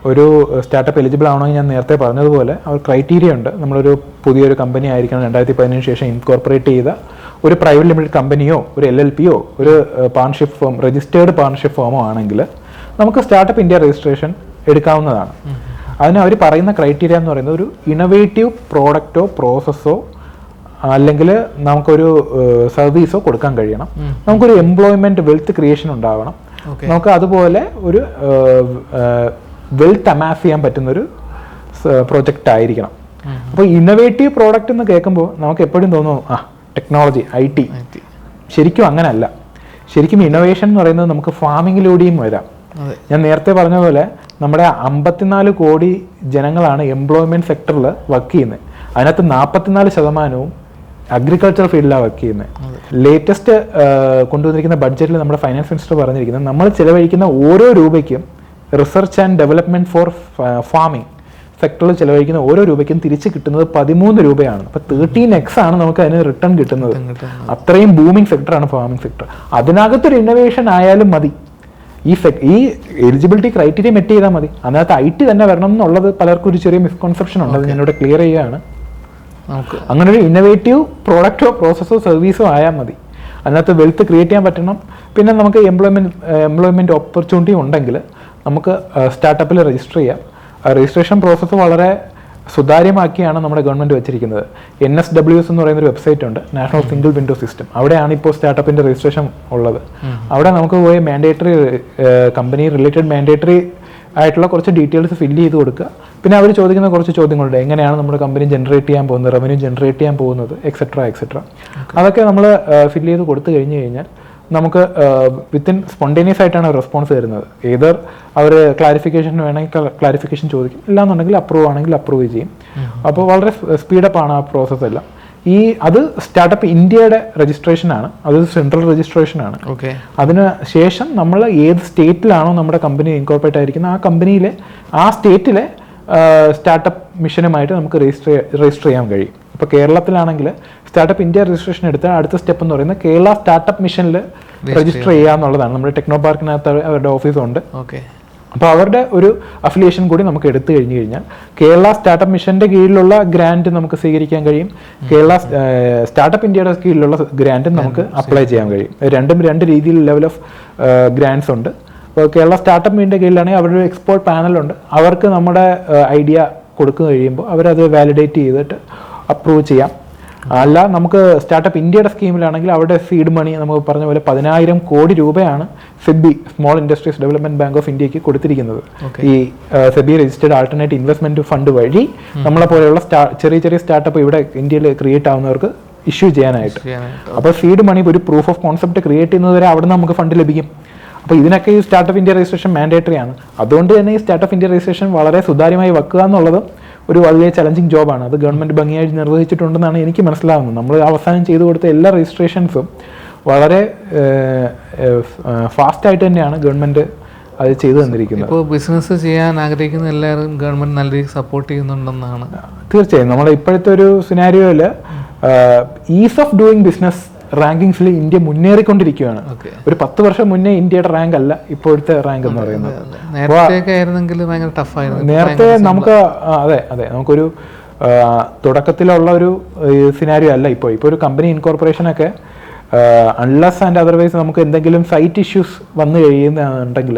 ഒരു സ്റ്റാർട്ടപ്പ് എലിജിബിൾ ആവണമെങ്കിൽ ഞാൻ നേരത്തെ പറഞ്ഞതുപോലെ അവർ ക്രൈറ്റീരിയ ഉണ്ട്. നമ്മളൊരു പുതിയൊരു കമ്പനി ആയിരിക്കണം, 2015 ശേഷം ഇൻകോർപ്പറേറ്റ് ചെയ്ത ഒരു പ്രൈവറ്റ് ലിമിറ്റഡ് കമ്പനിയോ ഒരു LLPയോ ഒരു പാർട്ണർഷിപ്പ് ഫേം, രജിസ്റ്റേർഡ് പാർട്ണർഷിപ്പ് ഫേമോ ആണെങ്കിൽ നമുക്ക് സ്റ്റാർട്ടപ്പ് ഇന്ത്യ രജിസ്ട്രേഷൻ എടുക്കാവുന്നതാണ്. അതിന് അവർ പറയുന്ന ക്രൈറ്റീരിയ എന്ന് പറയുന്നത് ഒരു ഇന്നോവേറ്റീവ് പ്രോഡക്റ്റോ പ്രോസസ്സോ അല്ലെങ്കിൽ നമുക്കൊരു സർവീസോ കൊടുക്കാൻ കഴിയണം, നമുക്കൊരു എംപ്ലോയ്മെന്റ് വെൽത്ത് ക്രിയേഷൻ ഉണ്ടാവണം, നമുക്ക് അതുപോലെ ഒരു വെൽത്ത് അമാസ് ചെയ്യാൻ പറ്റുന്നൊരു പ്രോജക്റ്റ് ആയിരിക്കണം. അപ്പോൾ ഇന്നോവേറ്റീവ് പ്രോഡക്റ്റ് എന്ന് കേൾക്കുമ്പോൾ നമുക്ക് എപ്പോഴും തോന്നും ടെക്നോളജി, IT. ശരിക്കും അങ്ങനെയല്ല. ശരിക്കും ഇന്നോവേഷൻ എന്ന് പറയുന്നത് നമുക്ക് ഫാമിങ്ങിലൂടെയും വരാം. ഞാൻ നേരത്തെ പറഞ്ഞ പോലെ നമ്മുടെ 54 കോടി ജനങ്ങളാണ് എംപ്ലോയ്മെന്റ് സെക്ടറിൽ വർക്ക് ചെയ്യുന്നത്. അതിനകത്ത് 44% അഗ്രികൾച്ചർ ഫീൽഡിലാണ് വർക്ക് ചെയ്യുന്നത്. ലേറ്റസ്റ്റ് കൊണ്ടുവന്നിരിക്കുന്ന ബഡ്ജറ്റിൽ നമ്മുടെ ഫൈനാൻസ് മിനിസ്റ്റർ പറഞ്ഞിരിക്കുന്നത് നമ്മൾ ചിലവഴിക്കുന്ന ഓരോ രൂപയ്ക്കും research and development four farming സെക്ടറിൽ ചിലവഴിക്കുന്ന ഓരോ രൂപയ്ക്കും തിരിച്ച് കിട്ടുന്നത് 13 രൂപയാണ്. അപ്പോൾ 13x ആണ് നമുക്ക് അതിന് റിട്ടേൺ കിട്ടുന്നത്. അത്രയും ബൂമിംഗ് സെക്ടറാണ് ഫാമിംഗ് സെക്ടർ. അതിനകത്തൊരു ഇന്നോവേഷൻ ആയാലും മതി. ഈ എലിജിബിലിറ്റി ക്രൈറ്റീരിയ മെറ്റ് ചെയ്താൽ മതി. അതിനകത്ത് IT തന്നെ വരണം എന്നുള്ളത് പലർക്കും ഒരു ചെറിയ മിസ്കൺസെപ്ഷൻ ഉണ്ട്. അത് ഞാനിവിടെ ക്ലിയർ ചെയ്യുകയാണ്. അങ്ങനെ ഒരു ഇന്നോവേറ്റീവ് പ്രോഡക്റ്റോ പ്രോസസ്സോ സർവീസോ ആയാൽ മതി. അതിനകത്ത് വെൽത്ത് ക്രിയേറ്റ് ചെയ്യാൻ പറ്റണം. പിന്നെ നമുക്ക് എംപ്ലോയ്മെൻറ്റ് ഓപ്പർച്യൂണിറ്റി ഉണ്ടെങ്കിൽ നമുക്ക് സ്റ്റാർട്ടപ്പിൽ രജിസ്റ്റർ ചെയ്യാം. രജിസ്ട്രേഷൻ പ്രോസസ്സ് വളരെ സുതാര്യമാക്കിയാണ് നമ്മുടെ ഗവൺമെൻറ് വെച്ചിരിക്കുന്നത്. NSWS എന്ന് പറയുന്നൊരു വെബ്സൈറ്റ് ഉണ്ട്, നാഷണൽ സിംഗിൾ വിൻഡോ സിസ്റ്റം. അവിടെയാണ് ഇപ്പോൾ സ്റ്റാർട്ടപ്പിൻ്റെ രജിസ്ട്രേഷൻ ഉള്ളത്. അവിടെ നമുക്ക് പോയി മാൻഡേറ്ററി കമ്പനി റിലേറ്റഡ് മാൻഡേറ്ററി ആയിട്ടുള്ള കുറച്ച് ഡീറ്റെയിൽസ് ഫില്ല് ചെയ്ത് കൊടുക്കുക. പിന്നെ അവർ ചോദിക്കുന്ന കുറച്ച് ചോദ്യങ്ങളുണ്ട്. എങ്ങനെയാണ് നമ്മുടെ കമ്പനി ജനറേറ്റ് ചെയ്യാൻ പോകുന്നത്, റവന്യൂ ജനറേറ്റ് ചെയ്യാൻ പോകുന്നത്, എക്സെട്ര. അതൊക്കെ നമ്മൾ ഫില്ല് ചെയ്ത് കൊടുത്തു കഴിഞ്ഞ് കഴിഞ്ഞാൽ നമുക്ക് വിത്തിൻ സ്പോണ്ടേനിയസ് ആയിട്ടാണ് റെസ്പോൺസ് തരുന്നത്. ഏതർ അവർ ക്ലാരിഫിക്കേഷൻ വേണമെങ്കിൽ ക്ലാരിഫിക്കേഷൻ ചോദിക്കും, ഇല്ലാന്നുണ്ടെങ്കിൽ അപ്രൂവ് ആണെങ്കിൽ അപ്രൂവ് ചെയ്യും. അപ്പോൾ വളരെ സ്പീഡപ്പ് ആണ് ആ പ്രോസസ്സ് എല്ലാം. അത് സ്റ്റാർട്ടപ്പ് ഇന്ത്യയുടെ രജിസ്ട്രേഷനാണ്, അത് സെൻട്രൽ രജിസ്ട്രേഷനാണ്. അതിന് ശേഷം നമ്മൾ ഏത് സ്റ്റേറ്റിലാണോ നമ്മുടെ കമ്പനി ഇൻകോർപ്പറേറ്റ് ആയിരിക്കുന്നത് ആ സ്റ്റേറ്റിലെ സ്റ്റാർട്ടപ്പ് മിഷനുമായിട്ട് നമുക്ക് രജിസ്റ്റർ ചെയ്യാൻ കഴിയും. ഇപ്പോൾ കേരളത്തിലാണെങ്കിൽ സ്റ്റാർട്ടപ്പ് ഇന്ത്യ രജിസ്ട്രേഷൻ എടുത്താൽ അടുത്ത സ്റ്റെപ്പ് എന്ന് പറയുന്നത് കേരള സ്റ്റാർട്ടപ്പ് മിഷനിൽ രജിസ്റ്റർ ചെയ്യുക എന്നുള്ളതാണ്. നമ്മുടെ ടെക്നോ പാർക്കിനകത്ത് അവരുടെ ഓഫീസുണ്ട്. അപ്പോൾ അവരുടെ ഒരു അഫിലിയേഷൻ കൂടി നമുക്ക് എടുത്തു കഴിഞ്ഞു കഴിഞ്ഞാൽ കേരള സ്റ്റാർട്ടപ്പ് മിഷന്റെ കീഴിലുള്ള ഗ്രാന്റ് നമുക്ക് സ്വീകരിക്കാൻ കഴിയും. കേരള സ്റ്റാർട്ടപ്പ് ഇന്ത്യയുടെ കീഴിലുള്ള ഗ്രാന്റും നമുക്ക് അപ്ലൈ ചെയ്യാൻ കഴിയും. രണ്ട് രീതിയിൽ ലെവൽ ഓഫ് ഗ്രാന്റ്സ് ഉണ്ട്. ഇപ്പോൾ കേരള സ്റ്റാർട്ടപ്പ് മീഡിയൻ്റെ കീഴിലാണെങ്കിൽ അവരുടെ ഒരു എക്സ്പേർട്ട് പാനലുണ്ട്. അവർക്ക് നമ്മുടെ ഐഡിയ കൊടുത്തു കഴിയുമ്പോൾ അവരത് വാലിഡേറ്റ് ചെയ്തിട്ട് അപ്രൂവ് ചെയ്യാം. അല്ല, നമുക്ക് സ്റ്റാർട്ടപ്പ് ഇന്ത്യയുടെ സ്കീമിലാണെങ്കിൽ അവരുടെ സീഡ് മണി നമുക്ക് പറഞ്ഞ പോലെ 10,000 കോടി രൂപയാണ് SEBI, small industries development bank of ഇന്ത്യക്ക് കൊടുത്തിരിക്കുന്നത്. ഈ SEBI registered alternate investment fund വഴി നമ്മളെ പോലെയുള്ള ചെറിയ സ്റ്റാർട്ടപ്പ് ഇവിടെ ഇന്ത്യയിൽ ക്രിയേറ്റ് ആവുന്നവർക്ക് ഇഷ്യൂ ചെയ്യാനായിട്ട്. അപ്പോൾ സീഡ് മണി ഒരു പ്രൂഫ് ഓഫ് കോൺസെപ്റ്റ് ക്രിയേറ്റ് ചെയ്യുന്നതുവരെ അവിടെ നമുക്ക് ഫണ്ട് ലഭിക്കും. അപ്പോൾ ഇതിനൊക്കെ ഈ സ്റ്റാർട്ടപ്പ് ഇന്ത്യ രജിസ്ട്രേഷൻ മാൻഡേറ്ററി ആണ്. അതുകൊണ്ട് തന്നെ ഈ സ്റ്റാർട്ടപ്പ് ഇന്ത്യ രജിസ്ട്രേഷൻ വളരെ സുതാര്യമായി വെക്കുക എന്നുള്ളത് ഒരു വലിയ ചലഞ്ചിങ് ജോബാണ്. അത് ഗവൺമെൻറ് ഭംഗിയായി നിർവഹിച്ചിട്ടുണ്ടെന്നാണ് എനിക്ക് മനസ്സിലാവുന്നത്. നമ്മൾ അവസാനം ചെയ്തു കൊടുത്ത എല്ലാ രജിസ്ട്രേഷൻസും വളരെ ഫാസ്റ്റായിട്ട് തന്നെയാണ് ഗവൺമെൻറ് അത് ചെയ്തു തന്നിരിക്കുന്നത്. ഇപ്പോൾ ബിസിനസ് ചെയ്യാൻ ആഗ്രഹിക്കുന്ന എല്ലാവരും ഗവൺമെൻറ് നല്ല രീതിയിൽ സപ്പോർട്ട് ചെയ്യുന്നുണ്ടെന്നാണ്. തീർച്ചയായും നമ്മുടെ ഇപ്പോഴത്തെ ഒരു സിനാരിയോയിൽ ഈസ് ഓഫ് ഡൂയിങ് ബിസിനസ് റാങ്കിങ്സിൽ ഇന്ത്യ മുന്നേറിക്കൊണ്ടിരിക്കുകയാണ്. ഒരു 10 വർഷം മുന്നേ ഇന്ത്യയുടെ റാങ്ക് അല്ല ഇപ്പോഴത്തെ റാങ്ക് എന്ന് പറയുന്നത്. നേരത്തെ നമുക്ക് അതെ നമുക്കൊരു തുടക്കത്തിലുള്ള ഒരു സിനാരിയോ അല്ല ഇപ്പോൾ ഒരു കമ്പനി ഇൻകോർപ്പറേഷനൊക്കെ അൺലെസ് ആൻഡ് അതർവൈസ് നമുക്ക് എന്തെങ്കിലും സൈറ്റ് ഇഷ്യൂസ് വന്നു കഴിയുന്നുണ്ടെങ്കിൽ,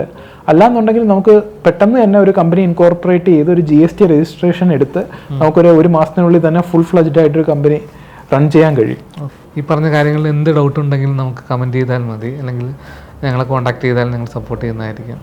അല്ലാന്നുണ്ടെങ്കിൽ നമുക്ക് പെട്ടെന്ന് തന്നെ ഒരു കമ്പനി ഇൻകോർപ്പറേറ്റ് ചെയ്ത് ഒരു GST രജിസ്ട്രേഷൻ എടുത്ത് നമുക്കൊരു മാസത്തിനുള്ളിൽ തന്നെ ഫുൾ ഫ്ലജ്ഡ് ആയിട്ടൊരു കമ്പനി റൺ ചെയ്യാൻ കഴിയും. ഈ പറഞ്ഞ കാര്യങ്ങളിൽ എന്ത് ഡൗട്ട് ഉണ്ടെങ്കിലും നമുക്ക് കമൻറ്റ് ചെയ്താൽ മതി, അല്ലെങ്കിൽ ഞങ്ങളെ കോൺടാക്ട് ചെയ്താൽ ഞങ്ങൾ സപ്പോർട്ട് ചെയ്യുന്നതായിരിക്കും.